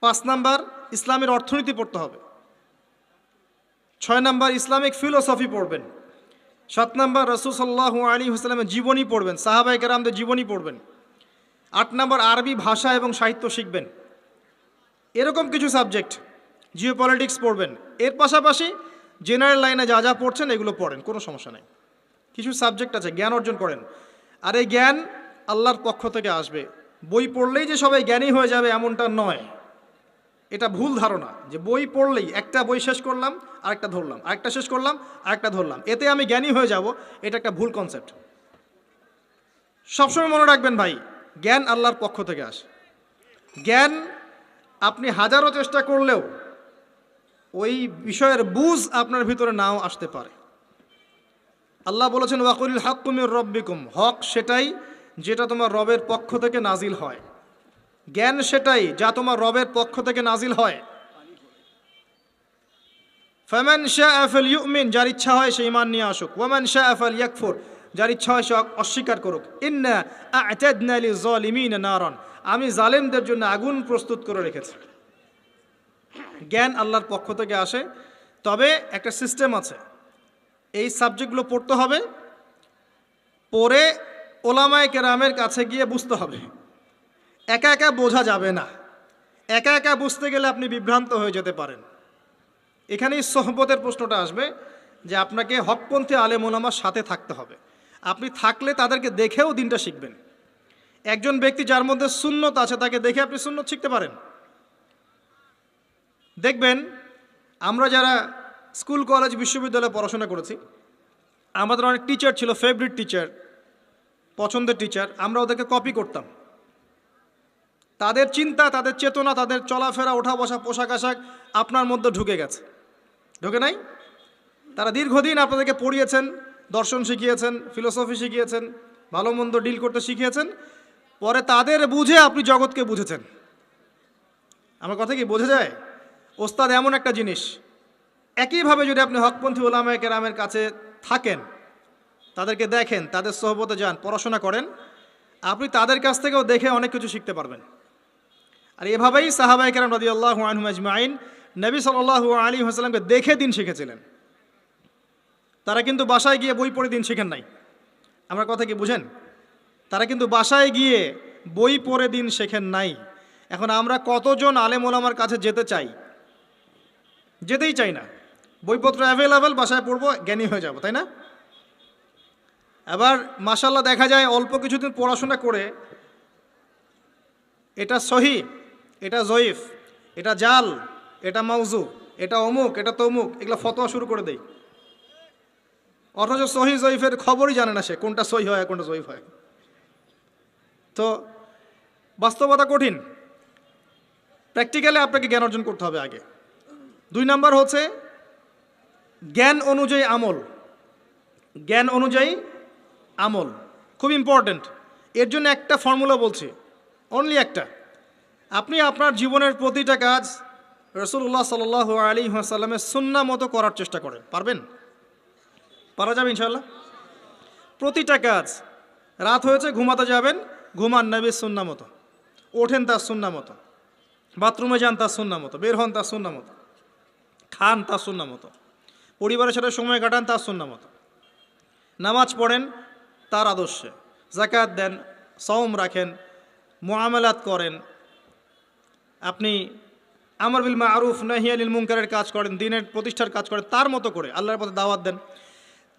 Speaker 1: 5 নাম্বার ইসলামের অর্থনীতি পড়তে হবে, 6 নাম্বার ইসলামিক ফিলোসফি পড়বেন, 7 নাম্বার রাসূল সাল্লাল্লাহু আলাইহি ওয়াসাল্লামের জীবনী পড়বেন, সাহাবায়ে কেরামদের জীবনী পড়বেন, 8 নাম্বার আরবি ভাষা এবং সাহিত্য শিখবেন। এরকম কিছু সাবজেক্ট। জিওপলিটিক্স পড়বেন। এর পাশাপাশি জেনারেল লাইনে যা যা পড়ছেন এগুলো পড়েন, কোনো সমস্যা নেই। কিছু সাবজেক্ট আছে, জ্ঞান অর্জন করেন। আর এই জ্ঞান আল্লাহর পক্ষ থেকে আসবে। বই পড়লেই যে সবাই জ্ঞানী হয়ে যাবে এমনটা নয়, এটা ভুল ধারণা যে বই পড়লেই, একটা বই শেষ করলাম আরেকটা ধরলাম, আরেকটা শেষ করলাম আরেকটা ধরলাম, এতে আমি জ্ঞানী হয়ে যাব, এটা একটা ভুল কনসেপ্ট। সবসময় মনে রাখবেন ভাই, জ্ঞান আল্লাহর পক্ষ থেকে আসে। জ্ঞান আপনি হাজারো চেষ্টা করলেও ওই বিষয়ের বুঝ আপনার ভিতরে নাও আসতে পারে। আল্লাহ বলেছেন ওয়াকুলিল হাক্কু মির রব্বিকুম, হক সেটাই যেটা তোমার রবের পক্ষ থেকে নাজিল হয়। জ্ঞান সেটাই যা তোমার রবের পক্ষ থেকে নাজিল হয়। ফামান শাআ ফালইউমিন, যার ইচ্ছা হয় সে ঈমান নিয়ে আসুক। ওয়ামান শাআ ফালইয়াকফুর, যার ইচ্ছা হয় সে অস্বীকার করুক। ইন্না আ'তাদনা লিয-যালিমিনা নারান, আমি জালেমদের জন্য আগুন প্রস্তুত করে রেখেছি। জ্ঞান আল্লাহর পক্ষ থেকে আসে, তবে একটা সিস্টেম আছে। এই সাবজেক্টগুলো পড়তে হবে, পড়ে ওলামায়ে কেরামের কাছে গিয়ে বুঝতে হবে। একা একা বোঝা যাবে না। একা একা বুঝতে গেলে আপনি বিভ্রান্ত হয়ে যেতে পারেন। এখানেই সোহবতের প্রশ্নটা আসবে যে আপনাকে হকপন্থী আলেম ওলামার সাথে থাকতে হবে। আপনি থাকলে তাদেরকে দেখেও দিনটা শিখবেন। একজন ব্যক্তি যার মধ্যে সুন্নত আছে তাকে দেখে আপনি সুন্নত শিখতে পারেন। দেখবেন আমরা যারা স্কুল কলেজ বিশ্ববিদ্যালয়ে পড়াশোনা করেছি, আমাদের অনেক টিচার ছিল, ফেভারিট টিচার, পছন্দের টিচার। আমরা ওদেরকে কপি করতাম। তাদের চিন্তা, তাদের চেতনা, তাদের চলাফেরা, ওঠা বসা, পোশাক আশাক আপনার মধ্যে ঢুকে গেছে, ঢুকে নাই? তারা দীর্ঘদিন আপনাদেরকে পড়িয়েছেন, দর্শন শিখিয়েছেন, ফিলোসফি শিখিয়েছেন, ভালো মন্দ ডিল করতে শিখিয়েছেন। পরে তাদের বুঝে আপনি জগৎকে বুঝেছেন। আমার কথা কি বোঝা যায়? ওস্তাদ এমন একটা জিনিস, একইভাবে যদি আপনি হকপন্থী ওলামায়ে কেরামের কাছে থাকেন, তাদেরকে দেখেন, তাদের সোহবতে যান, পড়াশোনা করেন, আপনি তাদের কাছ থেকেও দেখে অনেক কিছু শিখতে পারবেন। আর এভাবেই সাহাবায়ে কেরাম রাদিয়াল্লাহু আনহুম আজমাইন নবী সাল্লাল্লাহু আলাইহি ওয়াসাল্লামকে দেখে দিন শিখেছিলেন। তারা কিন্তু বাসায় গিয়ে বই পড়ে দিন শেখেন নাই। আমার কথা কি বুঝেন? তারা কিন্তু বাসায় গিয়ে বই পড়ে দিন শেখেন নাই। এখন আমরা কতজন আলেম ওলামার কাছে যেতে চাই? যেতেই চাই না। বইপত্র অ্যাভেলেবেল, বাসায় পড়বো, জ্ঞানী হয়ে যাব, তাই না? আবার মাশাআল্লাহ দেখা যায় অল্প কিছুদিন পড়াশোনা করে এটা সহি, এটা জয়ীফ, এটা জাল, এটা মাউজু, এটা অমুক, এটা তমুক, এগুলো ফতোয়া শুরু করে দেয়। অথচ সহি জয়ীফের খবরই জানে না সে, কোনটা সহি হয় কোনটা জয়ীফ হয়। তো বাস্তবতা কঠিন। প্র্যাকটিক্যালি আপনাকে জ্ঞান অর্জন করতে হবে আগে। 2 নাম্বার হচ্ছে জ্ঞান অনুযায়ী আমল। জ্ঞান অনুযায়ী আমল খুব ইম্পর্ট্যান্ট। এর জন্য একটা ফর্মুলা বলছি, অনলি একটা। আপনি আপনার জীবনের প্রতিটা কাজ রাসূলুল্লাহ সাল্লাল্লাহু আলাইহি ওয়াসাল্লামের সুন্নাহ মতো করার চেষ্টা করেন। পারবেন? পারা যাবে ইনশাআল্লাহ। প্রতিটা কাজ, রাত হয়েছে ঘুমাতে যাবেন, ঘুমান নবীর সুন্নাহ মতো, ওঠেন তার সুন্নাহ মতো, বাথরুমে যান তার সুন্নাহ মতো, বের হন তার সুন্নাহ মতো, খান তার সুন্নাহ মতো, পরিবারের সাথে সময় কাটান তার সুন্নাহ মতো, নামাজ পড়েন তার আদর্শে, যাকাত দেন, সওম রাখেন, মুআমালাত করেন, আপনি আমর বিল মারুফ নাহি আনিল মুনকারের কাজ করেন, দ্বীনের প্রতিষ্ঠার কাজ করেন, তার মতো করে আল্লাহর পথে দাওয়াত দেন।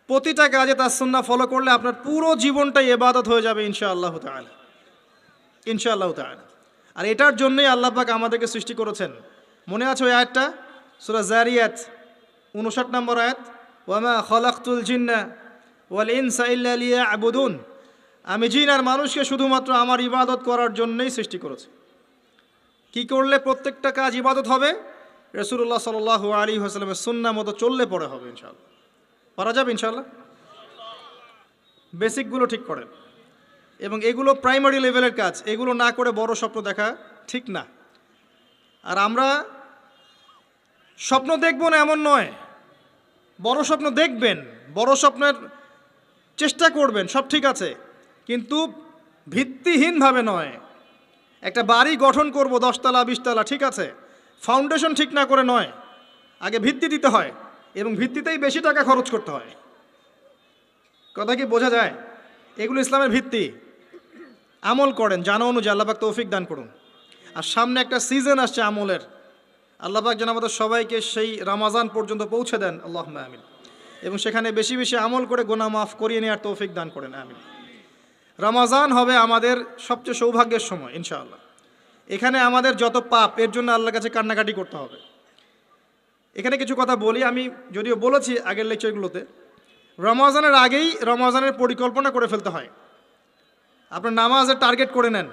Speaker 1: প্রতিটা কাজে তার সুন্নাহ ফলো করলে আপনার পুরো জীবনটাই ইবাদত হয়ে যাবে ইনশাআল্লাহু তাআলা, ইনশাআল্লাহু তাআলা। আর এটার জন্যই আল্লাহ পাক আমাদেরকে সৃষ্টি করেছেন। মনে আছে ওই আয়াতটা, সূরা যারিয়াত 59 নম্বর আয়াত, ওয়ামা খালাকতুল জিন্না ওয়াল ইনসা ইল্লা লিয়াবুদুন। আমি জিন আর মানুষকে শুধুমাত্র আমার ইবাদত করার জন্যই সৃষ্টি করেছি। কি করলে প্রত্যেকটা কাজ ইবাদত হবে? রাসূলুল্লাহ সাল্লাল্লাহু আলাইহি ওয়াসাল্লামের সুন্নাহ মতো চললে পরে হবে ইনশাআল্লাহ। পারা যাবে ইনশাআল্লাহ। বেসিকগুলো ঠিক করেন, এবং এগুলো প্রাইমারি লেভেলের কাজ। এগুলো না করে বড় স্বপ্ন দেখা ঠিক না। আর আমরা স্বপ্ন দেখব না এমন নয়, বড় স্বপ্ন দেখবেন, বড় স্বপ্নের চেষ্টা করবেন, সব ঠিক আছে, কিন্তু ভিত্তিহীনভাবে নয়। একটা বাড়ি গঠন করব 10 তলা 20 তলা, ঠিক আছে, ফাউন্ডেশন ঠিক না করে নয়, আগে ভিত্তি দিতে হয়, এবং ভিত্তিতেই বেশি টাকা খরচ করতে হয়। কথা কি বোঝা যায়? এগুলো ইসলামের ভিত্তি। আমল করেন জানা অনুযায়ী, আল্লাহ পাক তৌফিক দান করুন। আর সামনে একটা সিজন আসছে আমলের, আল্লাহ পাক যেন আমাদের সবাইকে সেই রমাজান পর্যন্ত পৌঁছে দেন, আল্লাহুম্মা আমিন। এবং সেখানে বেশি বেশি আমল করে গুনাহ মাফ করিয়ে নেওয়ার তৌফিক দান করেন, আমিন। রমাজান হবে আমাদের সবচেয়ে সৌভাগ্যের সময় ইনশাআল্লাহ। এখানে আমাদের যত পাপ, এর জন্য আল্লাহর কাছে কান্নাকাটি করতে হবে। এখানে কিছু কথা বলি, আমি যদিও বলেছি আগের লেকচারগুলোতে, রমজানের আগেই রমজানের পরিকল্পনা করে ফেলতে হয়। আপনার নামাজের টার্গেট করে নেন,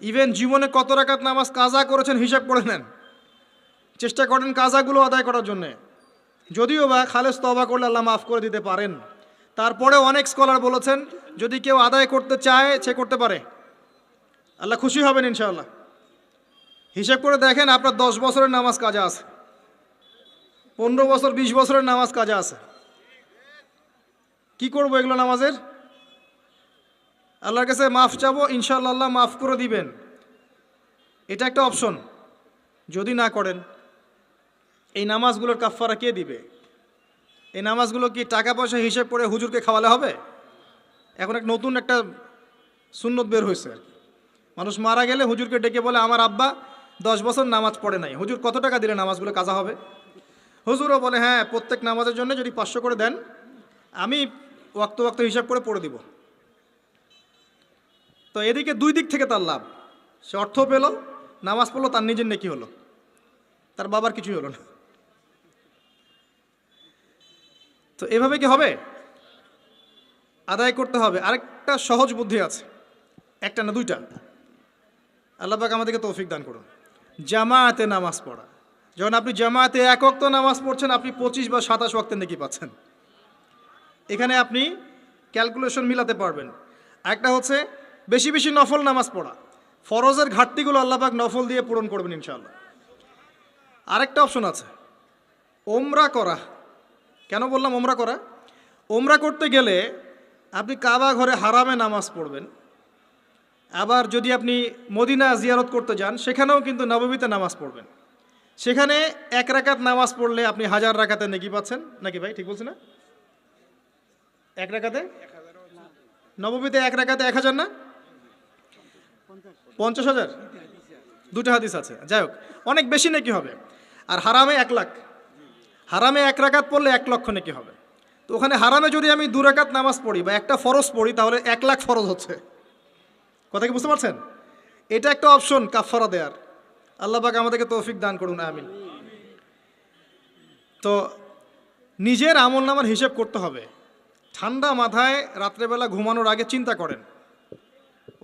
Speaker 1: ইভেন জীবনে কত রাকাত নামাজ কাজা করেছেন হিসাব করে নেন, চেষ্টা করেন কাজাগুলো আদায় করার জন্যে। যদিও বা খালেস তওবা করলে আল্লাহ মাফ করে দিতে পারেন, তারপরে অনেক স্কলার বলেছেন যদি কেউ আদায় করতে চায় সে করতে পারে, আল্লাহ খুশি হবেন ইনশাআল্লাহ। হিসাব করে দেখেন, আপনার 10 বছরের নামাজ কাজা আছে, 15 বছর 20 বছরের নামাজ কাজা আছে। কি করবো এগুলো নামাজের? আল্লাহর কাছে মাফ চাবো, ইনশাআল্লাহ আল্লাহ মাফ করে দিবেন, এটা একটা অপশন। যদি না করেন, এই নামাজগুলোর কাফফারা কে দিবে? এই নামাজগুলো কি টাকা পয়সা হিসেব করে হুজুরকে খাওয়ালে হবে? এখন এক নতুন একটা সুন্নত বের হয়েছে আর কি, মানুষ মারা গেলে হুজুরকে ডেকে বলে আমার আব্বা 10 বছর নামাজ পড়ে নাই, হুজুর কত টাকা দিলে নামাজগুলো কাজা হবে? হুজুরও বলে হ্যাঁ, প্রত্যেক নামাজের জন্য যদি 500 করে দেন, আমি ওয়াক্ত ওয়াক্ত হিসাব করে পড়ে দিব। তো এদিকে 2 দিক থেকে তার লাভ, সে অর্থ পেল, নামাজ পড়লো, তার নিজের নেকি হলো, তার বাবার কিছুই হলো না। তো এভাবে কি হবে? আদায় করতে হবে। আরেকটা সহজ বুদ্ধি আছে, একটা না 2টা, আল্লাহ পাক আমাদেরকে তৌফিক দান করুন। জামায়াতে নামাজ পড়া। যখন আপনি জামায়াতে 1 ওয়াক্ত নামাজ পড়ছেন, আপনি 25 বা 27 ওয়াক্তের নেকি পাচ্ছেন। এখানে আপনি ক্যালকুলেশন মিলাতে পারবেন। একটা হচ্ছে বেশি বেশি নফল নামাজ পড়া, ফরজের ঘাটতিগুলো আল্লাহ পাক নফল দিয়ে পূরণ করবেন ইনশাআল্লাহ। আরেকটা অপশন আছে, ওমরা করা। কেন বললাম ওমরা করা? ওমরা করতে গেলে আপনি কাবা ঘরে হারামে নামাজ পড়বেন, আবার যদি আপনি মদিনা জিয়ারত করতে যান, সেখানেও কিন্তু নববীতে নামাজ পড়বেন। সেখানে 1 রাকাত নামাজ পড়লে আপনি 1000 রাকাতের নেকি পাচ্ছেন, নাকি ভাই ঠিক বলছি না? এক রাকাতে নববীতে এক রাকাতে 1000 না 50,000, দুটো হাদিস আছে। যাই হোক, অনেক বেশি নাকি হবে। আর হারামে 1 লাখ, হারামে 1 রাকাত পড়লে 1 লক্ষ নাকি হবে। তো ওখানে হারামে যদি আমি 2 রাকাত নামাজ পড়ি বা একটা ফরজ পড়ি তাহলে 1 লাখ ফরজ হচ্ছে। কথা কি বুঝতে পারছেন? এটা একটা অপশন কাফারা দেয়ার। আল্লাহ পাক আমাদেরকে তৌফিক দান করুন, আমিন। তো নিজের আমল নামার হিসেব করতে হবে। ঠান্ডা মাথায় রাত্রেবেলা ঘুমানোর আগে চিন্তা করেন,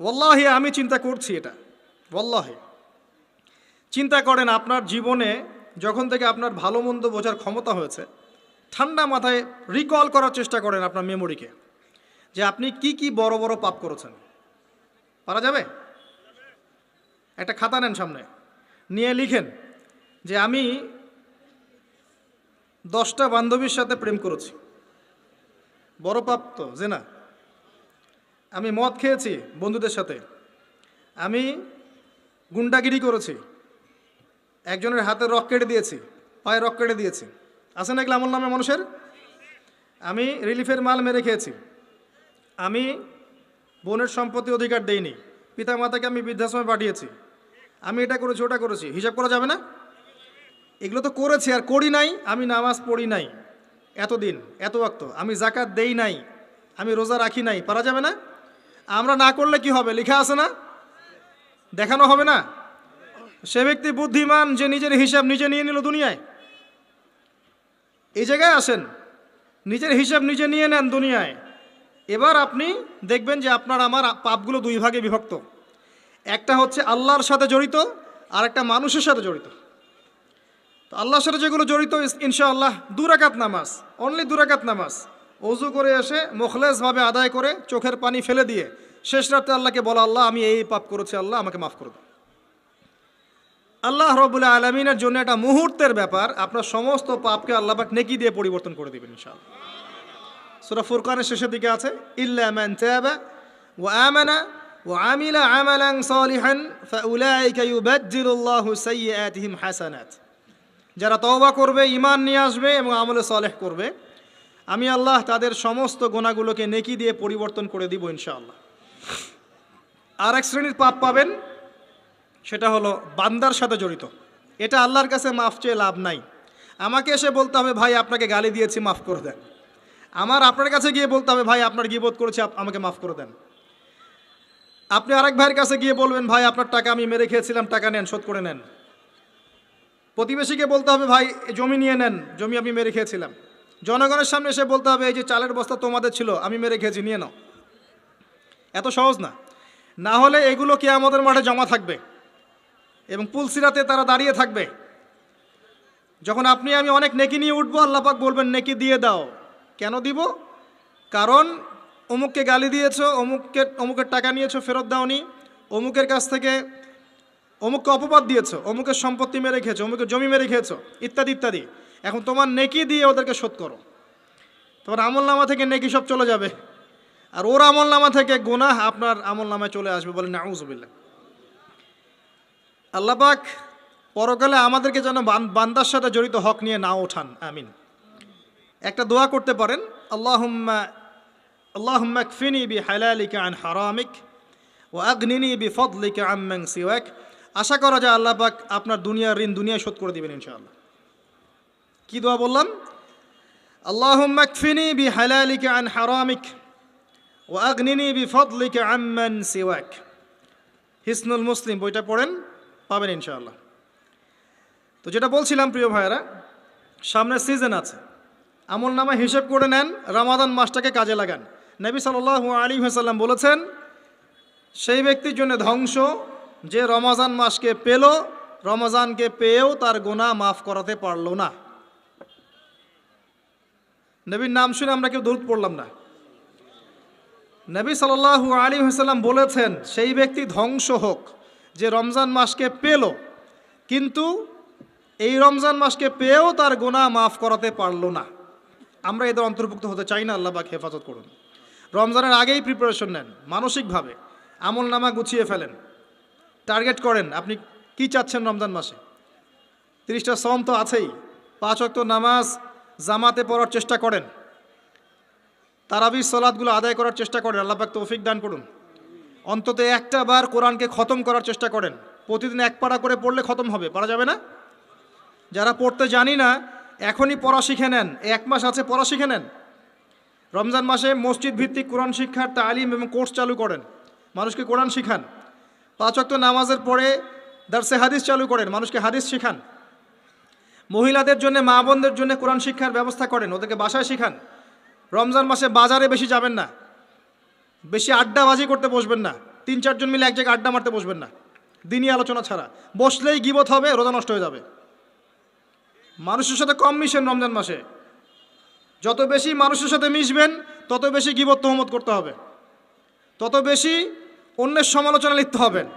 Speaker 1: ওয়াল্লাহি আমি চিন্তা করছি এটা, ওয়াল্লাহি চিন্তা করেন আপনার জীবনে যখন থেকে আপনার ভালো মন্দ বোঝার ক্ষমতা হয়েছে, ঠান্ডা মাথায় রিকল করার চেষ্টা করেন আপনার মেমোরিকে, যে আপনি কি কি বড় বড় পাপ করেছেন। পারা যাবে? একটা খাতা নেন সামনে, নিয়ে লিখেন যে আমি 10টা বান্ধবীর সাথে প্রেম করেছি, বড় পাপ তো জেনা। আমি মদ খেয়েছি বন্ধুদের সাথে, আমি গুন্ডাগিরি করেছি, একজনের হাতে রক কেটে দিয়েছি, পায়ে রক কেটে দিয়েছি। আছে না এগুলো আমল নামে মানুষের? আমি রিলিফের মাল মেরে খেয়েছি, আমি বোনের সম্পত্তি অধিকার দেইনি, পিতা মাতাকে আমি বৃদ্ধাশ্রমে পাঠিয়েছি, আমি এটা করেছি ওটা করেছি। হিসাব করা যাবে না? এগুলো তো করেছি আর করি নাই। আমি নামাজ পড়ি নাই এতদিন, এত ওয়াক্ত, আমি জাকাত দেই নাই, আমি রোজা রাখি নাই। পারা যাবে না? আমরা না করলে কি হবে? লেখা আছে না? দেখানো হবে না? সে ব্যক্তি বুদ্ধিমান যে নিজের হিসাব নিজে নিয়ে নিল দুনিয়ায়। এই জায়গায় আসেন, নিজের হিসাব নিজে নিয়ে নেন দুনিয়ায়। এবার আপনি দেখবেন যে আপনার আমার পাপগুলো 2 ভাগে বিভক্ত। একটা হচ্ছে আল্লাহর সাথে জড়িত, আর একটা মানুষের সাথে জড়িত। তো আল্লাহর সাথে যেগুলো জড়িত, ইনশাআল্লাহ 2 রাকাত নামাজ, অনলি 2 রাকাত নামাজ, ওযু করে এসে মুখলেসভাবে আদায় করে চোখের পানি ফেলে দিয়ে শেষ রাতে আল্লাহকে বলা, আল্লাহ আমি এই পাপ করেছি, আল্লাহ আমাকে মাফ করে দাও। আল্লাহ রাব্বুল আলামিনের জন্য একটা মুহূর্তের ব্যাপার, আপনার সমস্ত পাপকে আল্লাহ পাক নেকি দিয়ে পরিবর্তন করে দিবেন ইনশাআল্লাহ। সূরা ফুরকানের শেষের দিকে আছে, ইল্লা মান তাবা ওয়া আমানা ওয়া আমিলা আমালান সালিহান ফাউলাইকা ইউবাদদিলুল্লাহু সাইয়্যাতিহিম হাসানাত। যারা তওবা করবে, ঈমান নিয়ে আসবে এবং আমলে সালেহ করবে, আমি আল্লাহ তাদের সমস্ত গুনাহগুলোকে নেকি দিয়ে পরিবর্তন করে দিব ইনশাআল্লাহ। আর এক শ্রেণীর পাপ পাবেন, সেটা হলো বান্দার সাথে জড়িত। এটা আল্লাহর কাছে মাফ চেয়ে লাভ নাই। আমাকে এসে বলতে হবে, ভাই আপনাকে গালি দিয়েছি, মাফ করে দেন। আমার আপনার কাছে গিয়ে বলতে হবে, ভাই আপনার গীবত করেছি, আমাকে মাফ করে দেন। আপনি আরেক ভাইয়ের কাছে গিয়ে বলবেন, ভাই আপনার টাকা আমি মেরে খেয়েছিলাম, টাকা নেন, শোধ করে নেন। প্রতিবেশীকে বলতে হবে, ভাই জমি নিয়ে নেন, জমি আমি মেরে খেয়েছিলাম। জনগণের সামনে এসে বলতে হবে, এই যে চালের বস্তা তোমাদের ছিল, আমি মেরে খেয়েছি, নিয়ে নাও। এত সহজ না। না হলে এগুলো কিয়ামতের মাঠে জমা থাকবে এবং পুলসিরাতে তারা দাঁড়িয়ে থাকবে। যখন আপনি আমি অনেক নেকি নিয়ে উঠবো, আল্লাহ পাক বলবেন, নেকি দিয়ে দাও। কেন দিব? কারণ অমুককে গালি দিয়েছো, অমুকের টাকা নিয়েছো, ফেরত দাওনি, অমুকের কাছ থেকে অমুককে অপবাদ দিয়েছো, অমুকের সম্পত্তি মেরে খেয়েছো, অমুকের জমি মেরে খেয়েছো, ইত্যাদি ইত্যাদি। এখন তোমার নেকি দিয়ে ওদেরকে শোধ করো। তোমার আমল নামা থেকে নেকি সব চলে যাবে, আর ওর আমল নামা থেকে গুনাহ আপনার আমল নামায় চলে আসবে। বলে নাউযুবিল্লাহ। আল্লাহ পাক পরকালে আমাদেরকে যেন বান্দার সাথে জড়িত হক নিয়ে না ওঠান, আমিন। একটা দোয়া করতে পারেন, আল্লাহুম্মা কফিনি বিহালালিকা আন হারামিক ওয়া আগনিনি বিফদলিকা আম্মান সিওয়াক। আশা করা যায় আল্লাহ পাক আপনার দুনিয়ার ঋণ দুনিয়ায় শোধ করে দিবেন ইনশাআল্লাহ। কি দোয়া বললাম? আল্লাহুম্মা কফিনি বিহালালিকা আন হারামিক ওয়া আগনিনি বিফদলিকা আম্মান সিওয়াক। হিসনুল মুসলিম বইটা পড়েন, পাবেন ইনশাআল্লাহ। তো যেটা বলছিলাম প্রিয় ভাইয়েরা, সামনে সিজন আছে, আমল নামা হিসেব করে নেন, রমাদান মাসটাকে কাজে লাগান। নবী সাল্লাল্লাহু আলাইহি ওয়াসাল্লাম বলেছেন, সেই ব্যক্তির জন্য ধ্বংস যে রমজান মাসকে পেল, রমজানকে পেয়েও তার গুনাহ মাফ করাতে পারল না। নবীর নাম শুনে আমরা কেউ দরুদ পড়লাম না। নবী সাল্লাল্লাহু আলাইহি ওয়াসাল্লাম বলেছেন, সেই ব্যক্তি ধ্বংস হোক যে রমজান মাসকে পেল, কিন্তু এই রমজান মাসকে পেয়েও তার গুনাহ মাফ করাতে পারল না। আমরা এদের অন্তর্ভুক্ত হতে চাই না। আল্লাহ পাক হেফাজত করুন। রমজানের আগেই প্রিপারেশন নেন, মানসিকভাবে আমল নামা গুছিয়ে ফেলেন, টার্গেট করেন আপনি কি চাচ্ছেন রমজান মাসে। 30টা সওম তো আছেই, 5 ওয়াক্ত নামাজ জামাতে পড়ার চেষ্টা করেন। তারাবির সালাতগুলো আদায় করার চেষ্টা করেন, আল্লাহ পাক তৌফিক দান করুন। অন্তত একটা বার কোরআনকে খতম করার চেষ্টা করেন। প্রতিদিন এক পারা করে পড়লে খতম হবে, পারা যাবে না? যারা পড়তে জানি না এখনই পড়া শিখে নেন, 1 মাস আছে পড়া শিখে নেন। রমজান মাসে মসজিদ ভিত্তিক কোরআন শিক্ষার তালিম এবং কোর্স চালু করেন, মানুষকে কোরআন শিখান। 5 ওয়াক্ত নামাজের পরে দারসে হাদিস চালু করেন, মানুষকে হাদিস শিখান। মহিলাদের জন্য, মা বোনদের জন্য কোরআন শিক্ষার ব্যবস্থা করেন, ওদেরকে বাসায় শিখান। রমজান মাসে বাজারে বেশি যাবেন না, বেশি আড্ডাবাজি করতে বসবেন না, 3-4 জন মিলে এক জায়গায় আড্ডা মারতে বসবেন না, দিনই আলোচনা ছাড়া। বসলেই গীবত হবে, রোজা নষ্ট হয়ে যাবে। মানুষের সাথে কম মিশেন রমজান মাসে। যত বেশি মানুষের সাথে মিশবেন তত বেশি গীবত তহমত করতে হবে, তত বেশি অন্যের সমালোচনা লিখতে হবেন।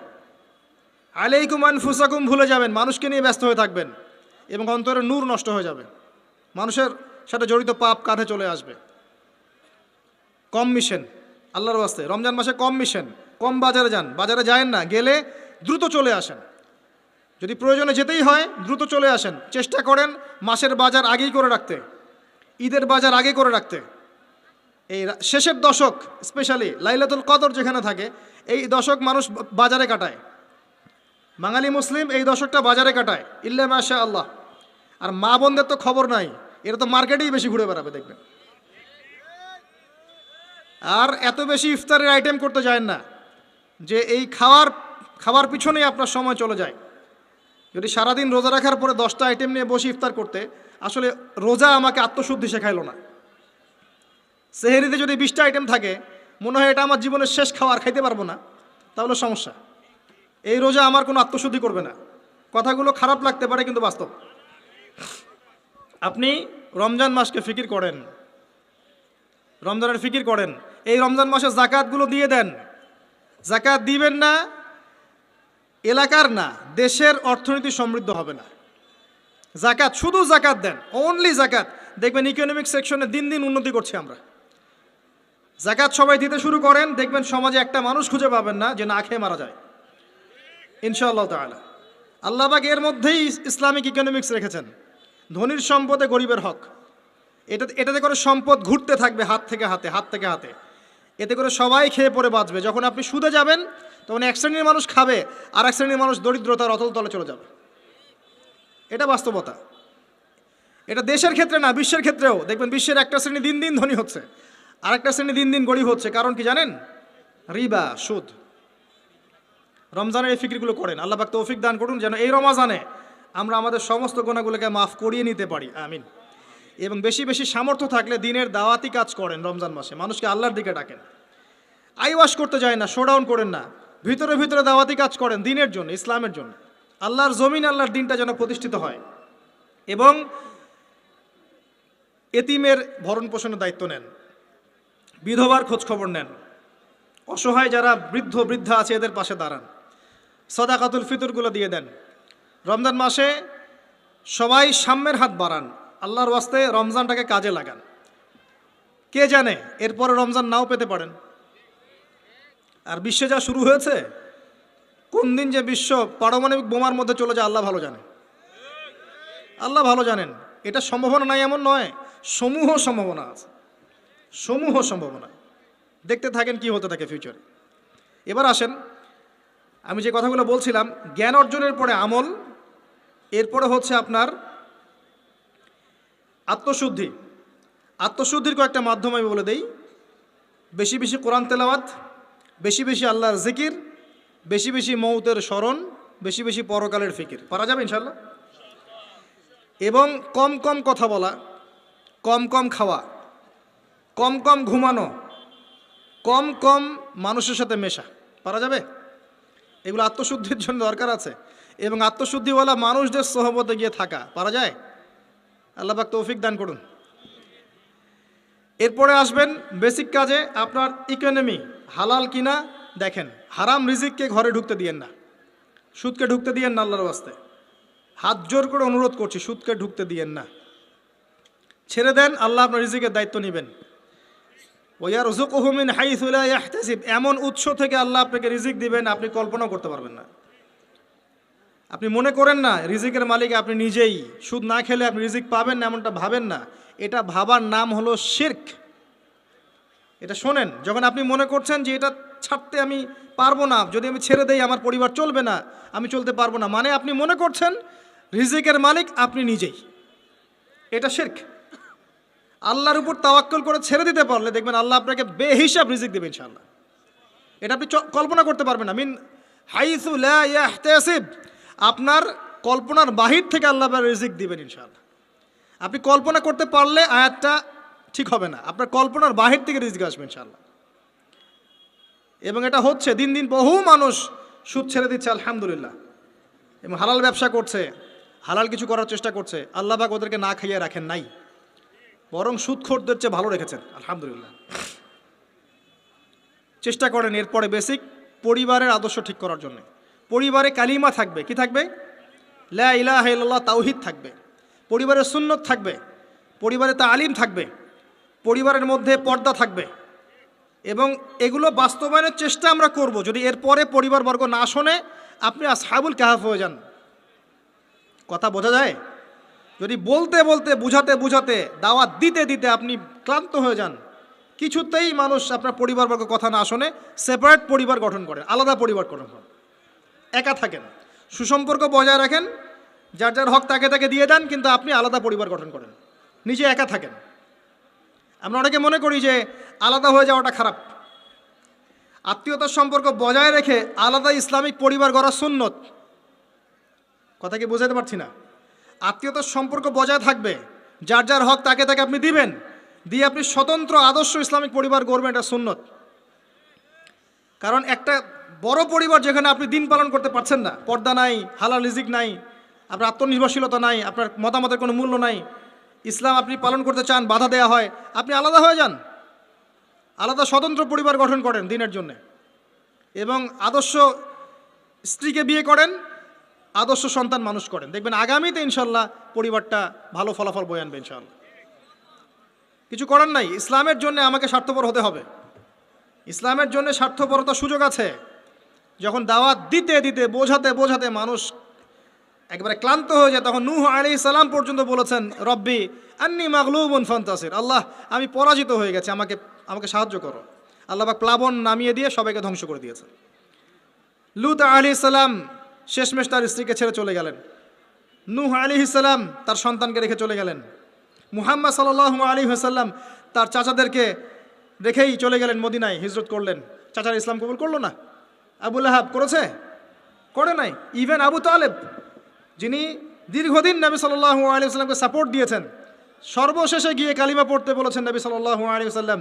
Speaker 1: আলাইকুম আনফুসাকুম ভুলে যাবেন, মানুষকে নিয়ে ব্যস্ত হয়ে থাকবেন এবং অন্তরের নূর নষ্ট হয়ে যাবে। মানুষের সাথে জড়িত পাপ কাঁধে চলে আসবে। কম মিশেন আল্লাহর ওয়াস্তে, রমজান মাসে কম মিশেন, কম বাজারে যান। বাজারে যায়েন না, গেলে দ্রুত চলে আসেন। যদি প্রয়োজনে যেতেই হয় দ্রুত চলে আসেন। চেষ্টা করেন মাসের বাজার আগেই করে রাখতে, ঈদের বাজার আগে করে রাখতে। এই শেষের দশক, স্পেশালি লাইলাতুল কদর যেখানে থাকে, এই দশক মানুষ বাজারে কাটায়। বাঙালি মুসলিম এই দশকটা বাজারে কাটায়, ইল্লা মাশা আল্লাহ। আর মা বোনদের তো খবর নাই, এরা তো মার্কেটেই বেশি ঘুরে বেড়াবে দেখবেন। আর এত বেশি ইফতারের আইটেম করতে যায় না যে এই খাওয়ার পিছনেই আপনার সময় চলে যায়। যদি সারাদিন রোজা রাখার পরে 10টা আইটেম নিয়ে বসে ইফতার করতে, আসলে রোজা আমাকে আত্মশুদ্ধি শেখাইলো না। সেহেরিতে যদি 20টা আইটেম থাকে, মনে হয় এটা আমার জীবনের শেষ খাওয়ার, খাইতে পারবো না, তাহলে সমস্যা। এই রোজা আমার কোনো আত্মশুদ্ধি করবে না। কথাগুলো খারাপ লাগতে পারে কিন্তু বাস্তব। আপনি রমজান মাসকে ফিকির করেন, রমজানের ফিকির করেন। এই রমজান মাসে জাকাতগুলো দিয়ে দেন। জাকাত দিবেন না, এলাকার না, দেশের অর্থনীতি সমৃদ্ধ হবে না। জাকাত, শুধু জাকাত দেন, অনলি জাকাত। দেখবেন ইকোনমিক সেকশনে দিন দিন উন্নতি করছি আমরা। জাকাত সবাই দিতে শুরু করেন, দেখবেন সমাজে একটা মানুষ খুঁজে পাবেন না যে না খেয়ে মারা যায়, ইনশাআল্লাহ তাআলা। আল্লাহ পাক এর মধ্যেই ইসলামিক ইকোনমিক্স রেখেছেন। ধনীর সম্পদে গরিবের হক। এটাতে করে সম্পদ ঘুরতে থাকবে হাত থেকে হাতে, হাত থেকে হাতে। এতে করে সবাই খেয়ে পড়ে বাঁচবে। যখন আপনি সুদে যাবেন তখন এক শ্রেণীর মানুষ খাবে, আর এক শ্রেণীর মানুষ দরিদ্রতার অতল তলে চলে যাবে। এটা বাস্তবতা। এটা দেশের ক্ষেত্রে না, বিশ্বের ক্ষেত্রেও দেখবেন বিশ্বের একটা শ্রেণী দিন দিন ধনী হচ্ছে, আর একটা শ্রেণী দিন দিন গরিব হচ্ছে। কারণ কি জানেন? রিবা, সুদ। রমজানের এই ফিকিরগুলো করেন। আল্লাহ পাক তৌফিক দান করুন যেন এই রমজানে আমরা আমাদের সমস্ত গুনাহগুলোকে মাফ করিয়ে নিতে পারি, আমিন। এবং বেশি বেশি সামর্থ্য থাকলে দিনের দাওয়াতি কাজ করেন রমজান মাসে, মানুষকে আল্লাহর দিকে ডাকেন। আইওয়াশ করতে যায় না, শোডাউন করেন না, ভিতরে ভিতরে দাওয়াতি কাজ করেন দিনের জন্য, ইসলামের জন্য। আল্লাহর জমিন, আল্লাহর দিনটা যেন প্রতিষ্ঠিত হয়। এবং এতিমের ভরণ পোষণের দায়িত্ব নেন, বিধবার খোঁজ খবর নেন, অসহায় যারা বৃদ্ধ বৃদ্ধা আছে এদের পাশে দাঁড়ান, সাদাকাতুল ফিতরগুলো দিয়ে দেন। রমজান মাসে সবাই সাম্যের হাত বাড়ান, আল্লাহর ওয়াস্তে রমজানটাকে কাজে লাগান। কে জানে এরপরে রমজান নাও পেতে পারেন। আর বিশ্বে যা শুরু হয়েছে, কোন দিন যে বিশ্ব পারমাণবিক বোমার মধ্যে চলে যায় আল্লাহ ভালো জানেন, আল্লাহ ভালো জানেন। এটা সম্ভাবনা নাই এমন নয়, সমূহ সম্ভাবনা আছে, সমূহ সম্ভাবনা। দেখতে থাকেন কি হতে থাকে ফিউচারে। এবার আসেন, আমি যে কথাগুলো বলছিলাম, জ্ঞান অর্জনের পরে আমল, এরপরে হচ্ছে আপনার আত্মশুদ্ধি। আত্মশুদ্ধির কয়েকটা মাধ্যম আমি বলে দেই। বেশি বেশি কোরআন তেলাওয়াত, বেশি বেশি আল্লাহর জিকির, বেশি বেশি মৌতের স্মরণ, বেশি বেশি পরকালের ফিকির। পারা যাবে ইনশাল্লাহ। এবং কম কম কথা বলা, কম কম খাওয়া, কম কম ঘুমানো, কম কম মানুষের সাথে মেশা। পারা যাবে? এগুলো আত্মশুদ্ধির জন্য দরকার আছে। এবং আত্মশুদ্ধিওয়ালা মানুষদের সোহবতে গিয়ে থাকা পারা যায়? আল্লাহ পাক তৌফিক দান করুন। এরপরে আসবেন বেসিক কাজে। আপনার ইকোনমি হালাল কিনা দেখেন। হারাম রিজিককে ঘরে ঢুকতে দিয়েন না, সুদকে ঢুকতে দিয়েন না। আল্লাহর ওয়াস্তে হাত জোর করে অনুরোধ করছি, সুদকে ঢুকতে দিয়েন না, ছেড়ে দেন। আল্লাহ আপনার রিজিকের দায়িত্ব নেবেন। ওয়ারযুকুহু মিন হাইসু লা ইয়াহতাসিব, এমন উৎস থেকে আল্লাহ আপনাকে রিজিক দিবেন আপনি কল্পনাও করতে পারবেন না। আপনি মনে করেন না রিজিকের মালিক আপনি নিজেই, সুদ না খেলে আপনি রিজিক পাবেন না, এমনটা ভাবেন না। এটা ভাবার নাম হলো শিরক। এটা শোনেন, যখন আপনি মনে করছেন যে এটা ছাড়তে আমি পারবো না, যদি আমি ছেড়ে দেই আমার পরিবার চলবে না, আমি চলতে পারবো না, মানে আপনি মনে করছেন রিজিকের মালিক আপনি নিজেই। এটা শিরক। আল্লাহর উপর তাওয়াক্কুল করে ছেড়ে দিতে পারলে দেখবেন আল্লাহ আপনাকে বেহিসাব রিজিক দেবে ইনশাআল্লাহ। এটা আপনি কল্পনা করতে পারবেন না। মিন হাইসু লা ইয়াহতাসিব, আপনার কল্পনার বাহির থেকে আল্লাহ রিজিক দিবেন ইনশাআল্লাহ। আপনি কল্পনা করতে পারলে আয়াতটা ঠিক হবে না, আপনার কল্পনার বাহির থেকে রিজিক আসবে ইনশাআল্লাহ। এবং এটা হচ্ছে, দিন দিন বহু মানুষ সুদ ছেড়ে দিচ্ছে আলহামদুলিল্লাহ, এবং হালাল ব্যবসা করছে, হালাল কিছু করার চেষ্টা করছে। আল্লাহ পাক ওদেরকে না খাইয়ে রাখেন নাই, বরং সুদখোরদের চেয়ে ভালো রেখেছেন আলহামদুলিল্লাহ। চেষ্টা করেন এরপরে বেসিক পরিবারের আদর্শ ঠিক করার জন্য। পরিবারে কালিমা থাকবে, কি থাকবে? লা ইলাহা ইল্লাল্লাহ, তাওহীদ থাকবে। পরিবারের সুন্নত থাকবে, পরিবারে তালিম থাকবে, পরিবারের মধ্যে পর্দা থাকবে। এবং এগুলো বাস্তবায়নের চেষ্টা আমরা করব। যদি এরপরে পরিবারবর্গ না শোনে, আপনি আসহাবুল কাহাফ হয়ে যান। কথা বোঝা যায়? যদি বলতে বলতে বুঝাতে বুঝাতে দাওয়াত দিতে দিতে আপনি ক্লান্ত হয়ে যান, কিছুতেই মানুষ আপনার পরিবারবর্গ কথা না শোনে, সেপারেট পরিবার গঠন করেন, আলাদা পরিবার গঠন করেন, একা থাকেন, সুসম্পর্ক বজায় রাখেন, যার যার হক তাকে তাকে দিয়ে দেন, কিন্তু আপনি আলাদা পরিবার গঠন করেন, নিজে একা থাকেন। আমরা অনেকে মনে করি যে আলাদা হয়ে যাওয়াটা খারাপ। আত্মীয়তার সম্পর্ক বজায় রেখে আলাদা ইসলামিক পরিবার গড়া সুন্নত। কথা কি বোঝাতে পারছি না? আত্মীয়তার সম্পর্ক বজায় থাকবে, যার যার হক তাকে তাকে আপনি দিবেন, দিয়ে আপনি স্বতন্ত্র আদর্শ ইসলামিক পরিবার গড়বেন, এটা সুন্নত। কারণ একটা বড় পরিবার যেখানে আপনি দিন পালন করতে পারছেন না, পর্দা নাই, হালাল রিজিক নাই, আপনার আত্মনির্ভরশীলতা নাই, আপনার মতামতের কোনো মূল্য নাই, ইসলাম আপনি পালন করতে চান, বাধা দেওয়া হয়, আপনি আলাদা হয়ে যান, আলাদা স্বতন্ত্র পরিবার গঠন করেন দিনের জন্যে, এবং আদর্শ স্ত্রীকে বিয়ে করেন, আদর্শ সন্তান মানুষ করেন। দেখবেন আগামীতে ইনশাল্লাহ পরিবারটা ভালো ফলাফল বয়ে আনবে ইনশাল্লাহ। কিছু করার নাই, ইসলামের জন্য আমাকে স্বার্থপর হতে হবে। ইসলামের জন্য স্বার্থপরতার সুযোগ আছে। যখন দাওয়াত দিতে দিতে বোঝাতে বোঝাতে মানুষ একবারে ক্লান্ত হয়ে যায়, তখন নূহ আলাইহিস সালাম পর্যন্ত বলেছেন, রব্বি আন্নী মাগলুবুন ফান্তাসির, আল্লাহ আমি পরাজিত হয়ে গেছি, আমাকে সাহায্য করো। আল্লাহ পাক প্লাবন নামিয়ে দিয়ে সবাইকে ধ্বংস করে দিয়েছেন। লূত আলাইহিস সালাম শেষমেশ তার স্ত্রীকে ছেড়ে চলে গেলেন। নূহ আলাইহিস সালাম তার সন্তানকে রেখে চলে গেলেন। মুহাম্মদ সাল্লাল্লাহু আলাইহি ওয়াসাল্লাম তার চাচাদেরকে রেখেই চলে গেলেন মদিনায়, হিজরত করলেন। চাচার ইসলাম কবুল করলো না। আবু লাহাব করেছে? করে নাই। ইভেন আবু তালেব, যিনি দীর্ঘদিন নবী সাল্লাল্লাহু আলাইহি ওয়াসাল্লামকে সাপোর্ট দিয়েছেন, সর্বশেষে গিয়ে কালিমা পড়তে বলেছেন নবী সাল্লাল্লাহু আলাইহি ওয়াসাল্লাম,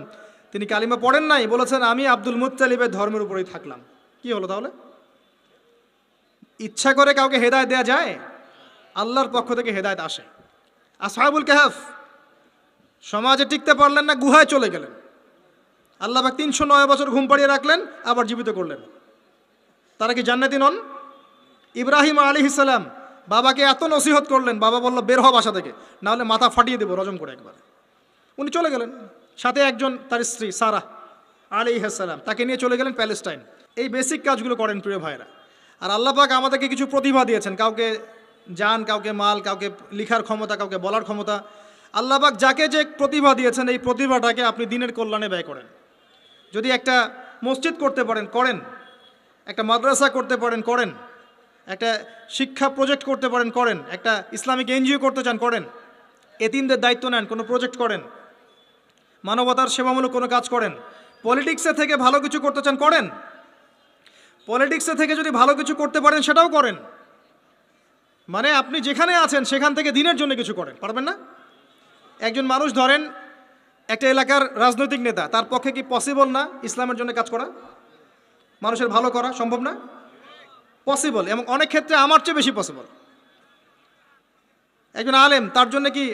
Speaker 1: তিনি কালিমা পড়েন নাই, বলেছেন আমি আব্দুল মুত্তালিবের ধর্মের উপরেই থাকলাম। কি হলো তাহলে? ইচ্ছা করে কাউকে হেদায়েত দেয়া যায়? আল্লাহর পক্ষ থেকে হেদায়েত আসে। আসহাবুল কাহফ সমাজে টিকতে পারলেন না, গুহায় চলে গেলেন। আল্লাহ পাক 309 বছর ঘুম পাড়িয়ে রাখলেন, আবার জীবিত করলেন। তারা কি জান্নাতি নন? ইব্রাহিম আলাইহিস সালাম বাবাকে এত নসিহত করলেন, বাবা বলল বের হ বাসা থেকে, না হলে মাথা ফাটিয়ে দেবো রজম করে একবার। উনি চলে গেলেন, সাথে একজন তার স্ত্রী সারা আলাইহিস সালাম, তাকে নিয়ে চলে গেলেন প্যালেস্টাইন। এই বেসিক কাজগুলো করেন প্রিয় ভাইরা। আর আল্লাহ পাক আমাদেরকে কিছু প্রতিভা দিয়েছেন, কাউকে জান, কাউকে মাল, কাউকে লিখার ক্ষমতা, কাউকে বলার ক্ষমতা। আল্লাহ পাক যাকে যে প্রতিভা দিয়েছেন, এই প্রতিভাটাকে আপনি দিনের কল্যাণে ব্যয় করেন। যদি একটা মসজিদ করতে পারেন করেন, একটা মাদ্রাসা করতে পারেন করেন, একটা শিক্ষা প্রজেক্ট করতে পারেন করেন, একটা ইসলামিক এনজিও করতে চান করেন, এতিমদের দায়িত্ব নেন, কোনো প্রজেক্ট করেন, মানবতার সেবামূলক কোনো কাজ করেন, পলিটিক্সে থেকে ভালো কিছু করতে চান করেন, পলিটিক্সে থেকে যদি ভালো কিছু করতে পারেন সেটাও করেন। মানে আপনি যেখানে আছেন সেখান থেকে দিনের জন্য কিছু করেন, পারবেন না? একজন মানুষ ধরেন একটা এলাকার রাজনৈতিক নেতা, তার পক্ষে কি পসিবল না ইসলামের জন্য কাজ করা, মানুষের ভালো করা? সম্ভব না? পসিবল, এবং অনেক ক্ষেত্রে আমার চেয়ে বেশি পসিবল। একজন আলেম, তার জন্য কি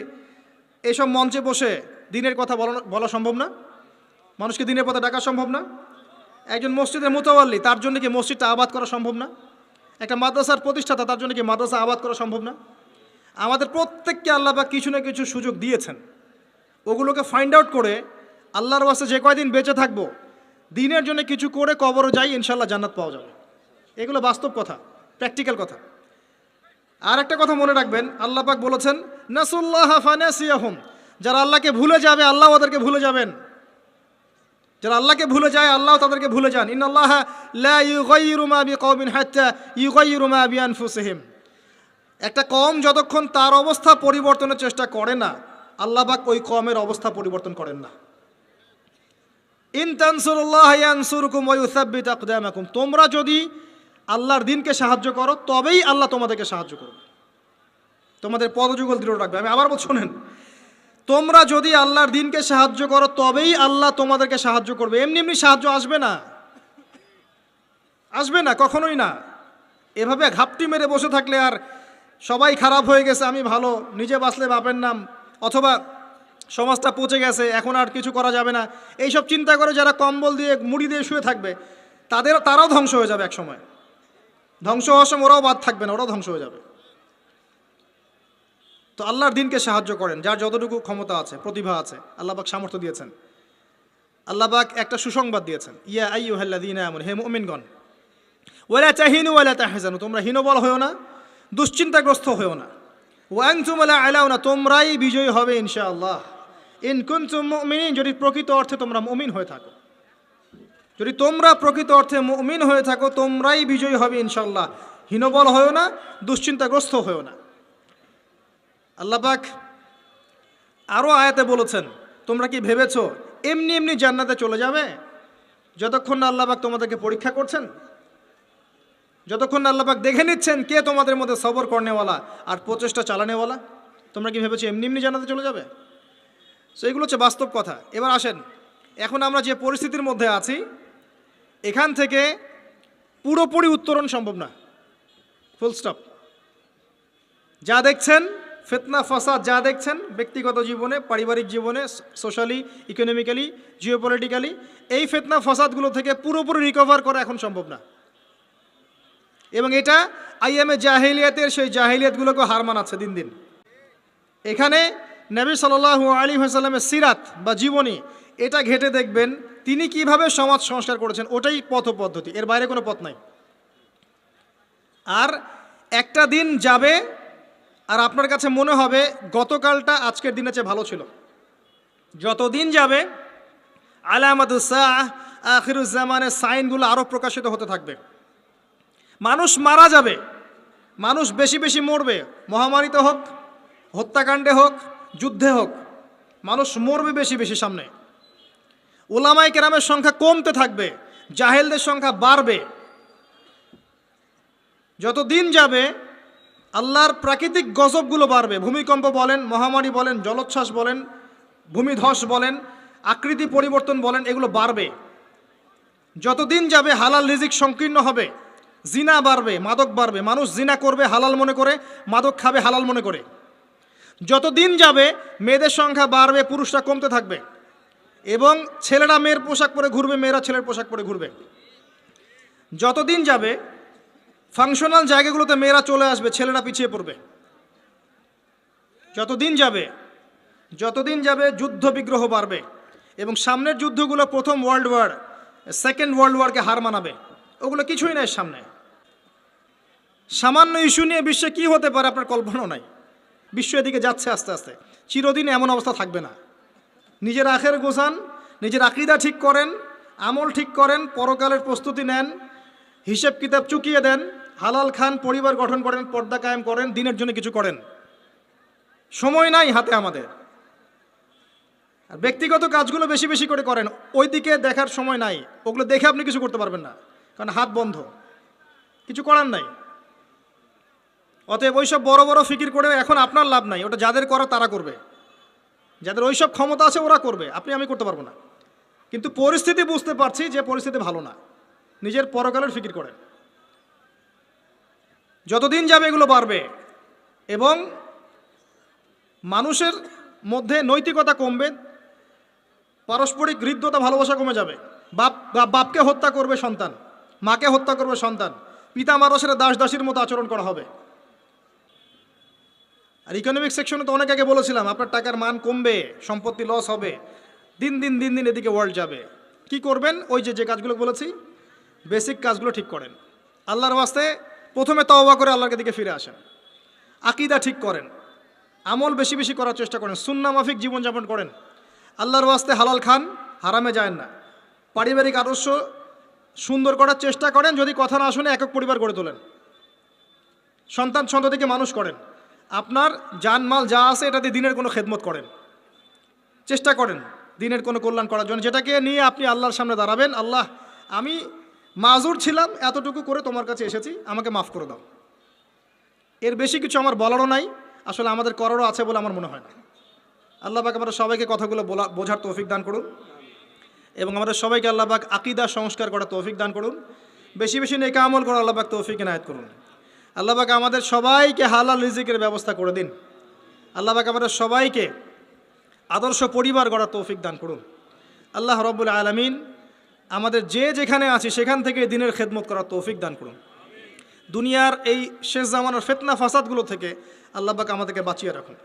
Speaker 1: এইসব মঞ্চে বসে দিনের কথা বলা সম্ভব না? মানুষকে দিনের পথে ডাকা সম্ভব না? একজন মসজিদের মুতাওয়াল্লি, তার জন্য কি মসজিদটা আবাদ করা সম্ভব না? একটা মাদ্রাসার প্রতিষ্ঠাতা, তার জন্য কি মাদ্রাসা আবাদ করা সম্ভব না? আমাদের প্রত্যেককে আল্লাহ পাক কিছু না কিছু সুযোগ দিয়েছেন, ওগুলোকে ফাইন্ড আউট করে আল্লাহর ওয়াস্তে যে কয়দিন বেঁচে থাকবো দিনের জন্য কিছু করে কবরও যাই, ইনশাল্লাহ জান্নাত পাওয়া যাবে। এগুলো বাস্তব কথা, প্র্যাকটিক্যাল কথা। আর একটা কথা মনে রাখবেন, আল্লাহ পাক বলেছেন নাসুল্লাহ ফানাসিয়াহুম, যারা আল্লাহকে ভুলে যাবে আল্লাহ ওদেরকে ভুলে যাবেন। যারা আল্লাহকে ভুলে যায় আল্লাহ তাদেরকে ভুলে যান। ইন্নাল্লাহা লা ইউগাইয়িরু মা বিকওমিন হাত্তা ইউগাইয়িরু মা বিআনফুসিহিম। একটা কওম যতক্ষণ তার অবস্থা পরিবর্তনের চেষ্টা করে না, আল্লাহ পাক ওই কওমের অবস্থা পরিবর্তন করেন না। ইন তানসুরুল্লাহ ইয়ানসুরকুম ওয়া ইউসাব্বিত আকদামাকুম। তোমরা যদি আল্লাহর দ্বীনকে সাহায্য করো তবেই আল্লাহ তোমাদেরকে সাহায্য করবে, তোমাদের পদযুগল দৃঢ় রাখবে। আমি আবার বলছি শোনেন, তোমরা যদি আল্লাহর দ্বীনকে সাহায্য করো তবেই আল্লাহ তোমাদেরকে সাহায্য করবে। এমনি এমনি সাহায্য আসবে না, আসবে না, কখনোই না। এভাবে ঘাপটি মেরে বসে থাকলে আর সবাই খারাপ হয়ে গেছে, আমি ভালো, নিজে বাঁচলে বাপের নাম, অথবা সমাজটা পচে গেছে, এখন আর কিছু করা যাবে না, এইসব চিন্তা করে যারা কম্বল দিয়ে মুড়ি দিয়ে শুয়ে থাকবে তারাও ধ্বংস হয়ে যাবে এক সময়। ধ্বংস হওয়ার সময় ওরাও বাদ থাকবে না, ওরাও ধ্বংস হয়ে যাবে। তো আল্লাহর দ্বীনকে সাহায্য করেন যার যতটুকু ক্ষমতা আছে, প্রতিভা আছে, আল্লাহ পাক সামর্থ্য দিয়েছেন। আল্লাহ পাক একটা সুসংবাদ দিয়েছেন, ইয়া আইয়ুহাল্লাযীনা আমানু, হে মুমিনগণ, ওয়ালা তাহিনু ওয়ালা তাহজানু, তোমরা হীনবল হয়ো না, দুশ্চিন্তাগ্রস্ত হয়ো না। ওয়া আনতুম লা আলাউনা, তোমরাই বিজয়ী হবে ইনশাআল্লাহ। ইন কুনতুম মুমিনিন, যদি প্রকৃত অর্থে তোমরা মুমিন হয়ে থাকো, যদি তোমরা প্রকৃত অর্থে মুমিন হয়ে থাকো তোমরাই বিজয়ী হবে ইনশাআল্লাহ। হীনবল হয়ো না, দুশ্চিন্তাগ্রস্ত হয়ো না। আল্লাহ পাক আরও আয়াতে বলেছেন, তোমরা কি ভেবেছো এমনি এমনি জান্নাতে চলে যাবে? যতক্ষণ না আল্লাহ পাক তোমাদেরকে পরীক্ষা করছেন, যতক্ষণ না আল্লাহ পাক দেখে নিচ্ছেন কে তোমাদের মধ্যে সবর করনেওয়ালা আর প্রচেষ্টা চালানেওয়ালা, তোমরা কি ভেবেছো এমনি এমনি জান্নাতে চলে যাবে? সো এগুলো হচ্ছে বাস্তব কথা। এবার আসেন, এখন আমরা যে পরিস্থিতির মধ্যে আছি এখান থেকে পুরোপুরি উত্তরণ সম্ভব না, ফুল স্টপ। যা দেখছেন ফিতনা ফাসাদ, যা দেখছেন ব্যক্তিগত জীবনে, পারিবারিক জীবনে, সোশ্যালি, ইকোনমিক্যালি, জিওপলিটিক্যালি, এই ফিতনা ফাসাদগুলো থেকে পুরোপুরি রিকভার করা এখন সম্ভব না। এবং এটা আইএমএ জাহিলিয়াতের সেই জাহিলিয়াতগুলোকে হার মানাচ্ছে দিন দিন। এখানে নবী সাল্লাল্লাহু আলাইহি ওয়াসাল্লামের সিরাত বা জীবনী এটা ঘেঁটে দেখবেন তিনি কিভাবে সমাজ সংস্কার করেছেন, ওটাই পথ পদ্ধতি, এর বাইরে কোনো পথ নাই। আর একটা দিন যাবে আর আপনার কাছে মনে হবে গতকালটা আজকের দিনের চেয়ে ভালো ছিল। যত দিন যাবে আলামাতুস সাআহ, আখিরুজ জামানের সাইনগুলো আরও প্রকাশিত হতে থাকবে। মানুষ মারা যাবে, মানুষ বেশি বেশি মরবে, মহামারীতে হোক, হত্যাকাণ্ডে হোক, যুদ্ধে হোক, মানুষ মরবে বেশি বেশি সামনে। উলামায়ে কেরামের সংখ্যা কমতে থাকবে, জাহেলদের সংখ্যা বাড়বে। যত দিন যাবে আল্লাহর প্রাকৃতিক গজবগুলো বাড়বে, ভূমিকম্প বলেন, মহামারী বলেন, জলোচ্ছ্বাস বলেন, ভূমিধস বলেন, আকৃতি পরিবর্তন বলেন, এগুলো বাড়বে। যত দিন যাবে হালাল রিজিক সংকীর্ণ হবে, জিনা বাড়বে, মাদক বাড়বে, মানুষ জিনা করবে হালাল মনে করে, মাদক খাবে হালাল মনে করে। যত দিন যাবে মেয়েদের সংখ্যা বাড়বে, পুরুষরা কমতে থাকবে, এবং ছেলেরা মেয়ের পোশাক পরে ঘুরবে, মেয়েরা ছেলের পোশাক পরে ঘুরবে। যত দিন যাবে ফাংশনাল জায়গাগুলোতে মেয়েরা চলে আসবে, ছেলেরা পিছিয়ে পড়বে। যত দিন যাবে যুদ্ধ বিগ্রহ বাড়বে, এবং সামনের যুদ্ধগুলো প্রথম ওয়ার্ল্ড ওয়ার, সেকেন্ড ওয়ার্ল্ড ওয়ারকে হার মানাবে। ওগুলো কিছুই নাই সামনে। সামান্য ইস্যু নিয়ে বিশ্বে কী হতে পারে আপনার কল্পনাও নাই। বিশ্ব এদিকে যাচ্ছে আস্তে আস্তে, চিরদিন এমন অবস্থা থাকবে না। নিজের আখের গোছান, নিজের আকীদা ঠিক করেন, আমল ঠিক করেন, পরকালের প্রস্তুতি নেন, হিসেব কিতাব চুকিয়ে দেন, হালাল খান, পরিবার গঠন করেন, পর্দা কায়েম করেন, দিনের জন্য কিছু করেন। সময় নাই হাতে আমাদের। আর ব্যক্তিগত কাজগুলো বেশি বেশি করে করেন, ওই দিকে দেখার সময় নাই। ওগুলো দেখে আপনি কিছু করতে পারবেন না, কারণ হাত বন্ধ, কিছু করার নাই। অতএব ওইসব বড় বড় ফিকির করে এখন আপনার লাভ নাই। ওটা যাদের করা তারা করবে, যাদের ওইসব ক্ষমতা আছে ওরা করবে, আমি করতে পারবো না। কিন্তু পরিস্থিতি বুঝতে পারছি যে পরিস্থিতি ভালো না, নিজের পরকালের ফিকির করেন। যতদিন যাবে এগুলো বাড়বে, এবং মানুষের মধ্যে নৈতিকতা কমবে, পারস্পরিক হৃদ্যতা ভালোবাসা কমে যাবে। বাপকে হত্যা করবে সন্তান, মাকে হত্যা করবে সন্তান, পিতা মাতার সাথে দাস দাসীর মতো আচরণ করা হবে। আর ইকোনমিক সেকশনে তো অনেক আগে বলেছিলাম আপনার টাকার মান কমবে, সম্পত্তি লস হবে, দিন দিন এদিকে ওয়ার্ল্ড যাবে। কি করবেন? ওই যে কাজগুলো বলেছি, বেসিক কাজগুলো ঠিক করেন। আল্লাহর ওয়াস্তে প্রথমে তওবা করে আল্লাহর দিকে ফিরে আসেন, আকীদা ঠিক করেন, আমল বেশি বেশি করার চেষ্টা করেন, সুন্নাহ মাফিক জীবনযাপন করেন, আল্লাহর ওয়াস্তে হালাল খান, হারামে যায় না, পারিবারিক আদর্শ সুন্দর করার চেষ্টা করেন, যদি কথা না শুনে একক পরিবার গড়ে তোলেন, সন্তান সন্ততিকে মানুষ করেন, আপনার জানমাল যা আছে এটা দিয়ে দিনের কোনো খেদমত করেন, চেষ্টা করেন দিনের কোনো কল্যাণ করার জন্য, যেটাকে নিয়ে আপনি আল্লাহর সামনে দাঁড়াবেন, আল্লাহ আমি মাজুর ছিলাম, এতটুকু করে তোমার কাছে এসেছি, আমাকে মাফ করে দাও। এর বেশি কিছু আমার বলারও নাই, আসলে আমাদের করারও আছে বলে আমার মনে হয় না। আল্লাহ পাক আমাদের সবাইকে কথাগুলো বোঝার তৌফিক দান করুন, এবং আমাদের সবাইকে আল্লাহ পাক আকীদা সংস্কার করার তৌফিক দান করুন, বেশি বেশি নেক আমল করার আল্লাহ পাক তৌফিক ইনায়েত করুন। আল্লাহ পাক আমাদের সবাইকে হালাল রিজিকের ব্যবস্থা করে দিন। আল্লাহ পাক আমাদের সবাইকে আদর্শ পরিবার গড়ার তৌফিক দান করুন। আল্লাহ রব্বুল আলামিন আমাদের যে যেখানে আছি সেখান থেকে দিনের খেদমত করার তৌফিক দান করুন। দুনিয়ার এই শেষ জামানার ফিতনা ফাসাদগুলো থেকে আল্লাহ পাক আমাদেরকে বাঁচিয়ে রাখুন,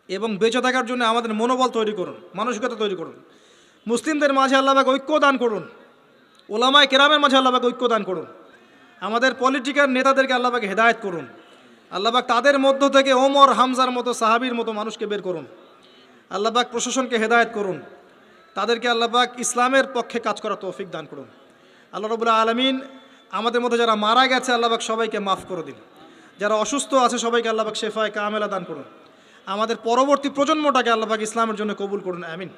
Speaker 1: এবং বেঁচে থাকার জন্য আমাদের মনোবল তৈরি করুন, মানসিকতা তৈরি করুন। মুসলিমদের মাঝে আল্লাহ পাক ঐক্য দান করুন, ওলামায়ে কেরামের মাঝে আল্লাহ পাক ঐক্য দান করুন। আমাদের পলিটিক্যাল নেতাদেরকে আল্লাহ পাক হেদায়েত করুন। আল্লাহ পাক তাদের মধ্য থেকে ওমর হামজার মতো সাহাবীর মতো মানুষকে বের করুন। আল্লাহ পাক প্রশাসনকে হেদায়েত করুন, তাদেরকে আল্লাহ পাক ইসলামের পক্ষে কাজ করার তৌফিক দান করুন। আল্লাহ রাব্বুল আলামিন আমাদের মধ্যে যারা মারা গেছে আল্লাহ পাক সবাইকে মাফ করে দিন, যারা অসুস্থ আছে সবাইকে আল্লাহ পাক শেফায়ে কামেলা দান করুন। আমাদের পরবর্তী প্রজন্মটাকে আল্লাহ পাক ইসলামের জন্য কবুল করুন, আমিন।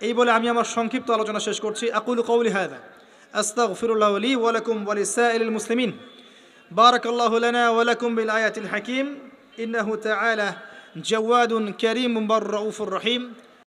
Speaker 1: এই বলে আমি আমার সংক্ষিপ্ত আলোচনা শেষ করছি। আকুলু কওলি হাযা আস্তাগফিরুল্লাহ লি ওয়া লাকুম ওয়া লিসাইরিল মুসলিমিন। বারাকাল্লাহু লানা ওয়া লাকুম বিল আয়াতিল হাকীম। ইন্নাহু তাআলা জাওয়াদুন কারীমুন বার রাউফুর রহিম।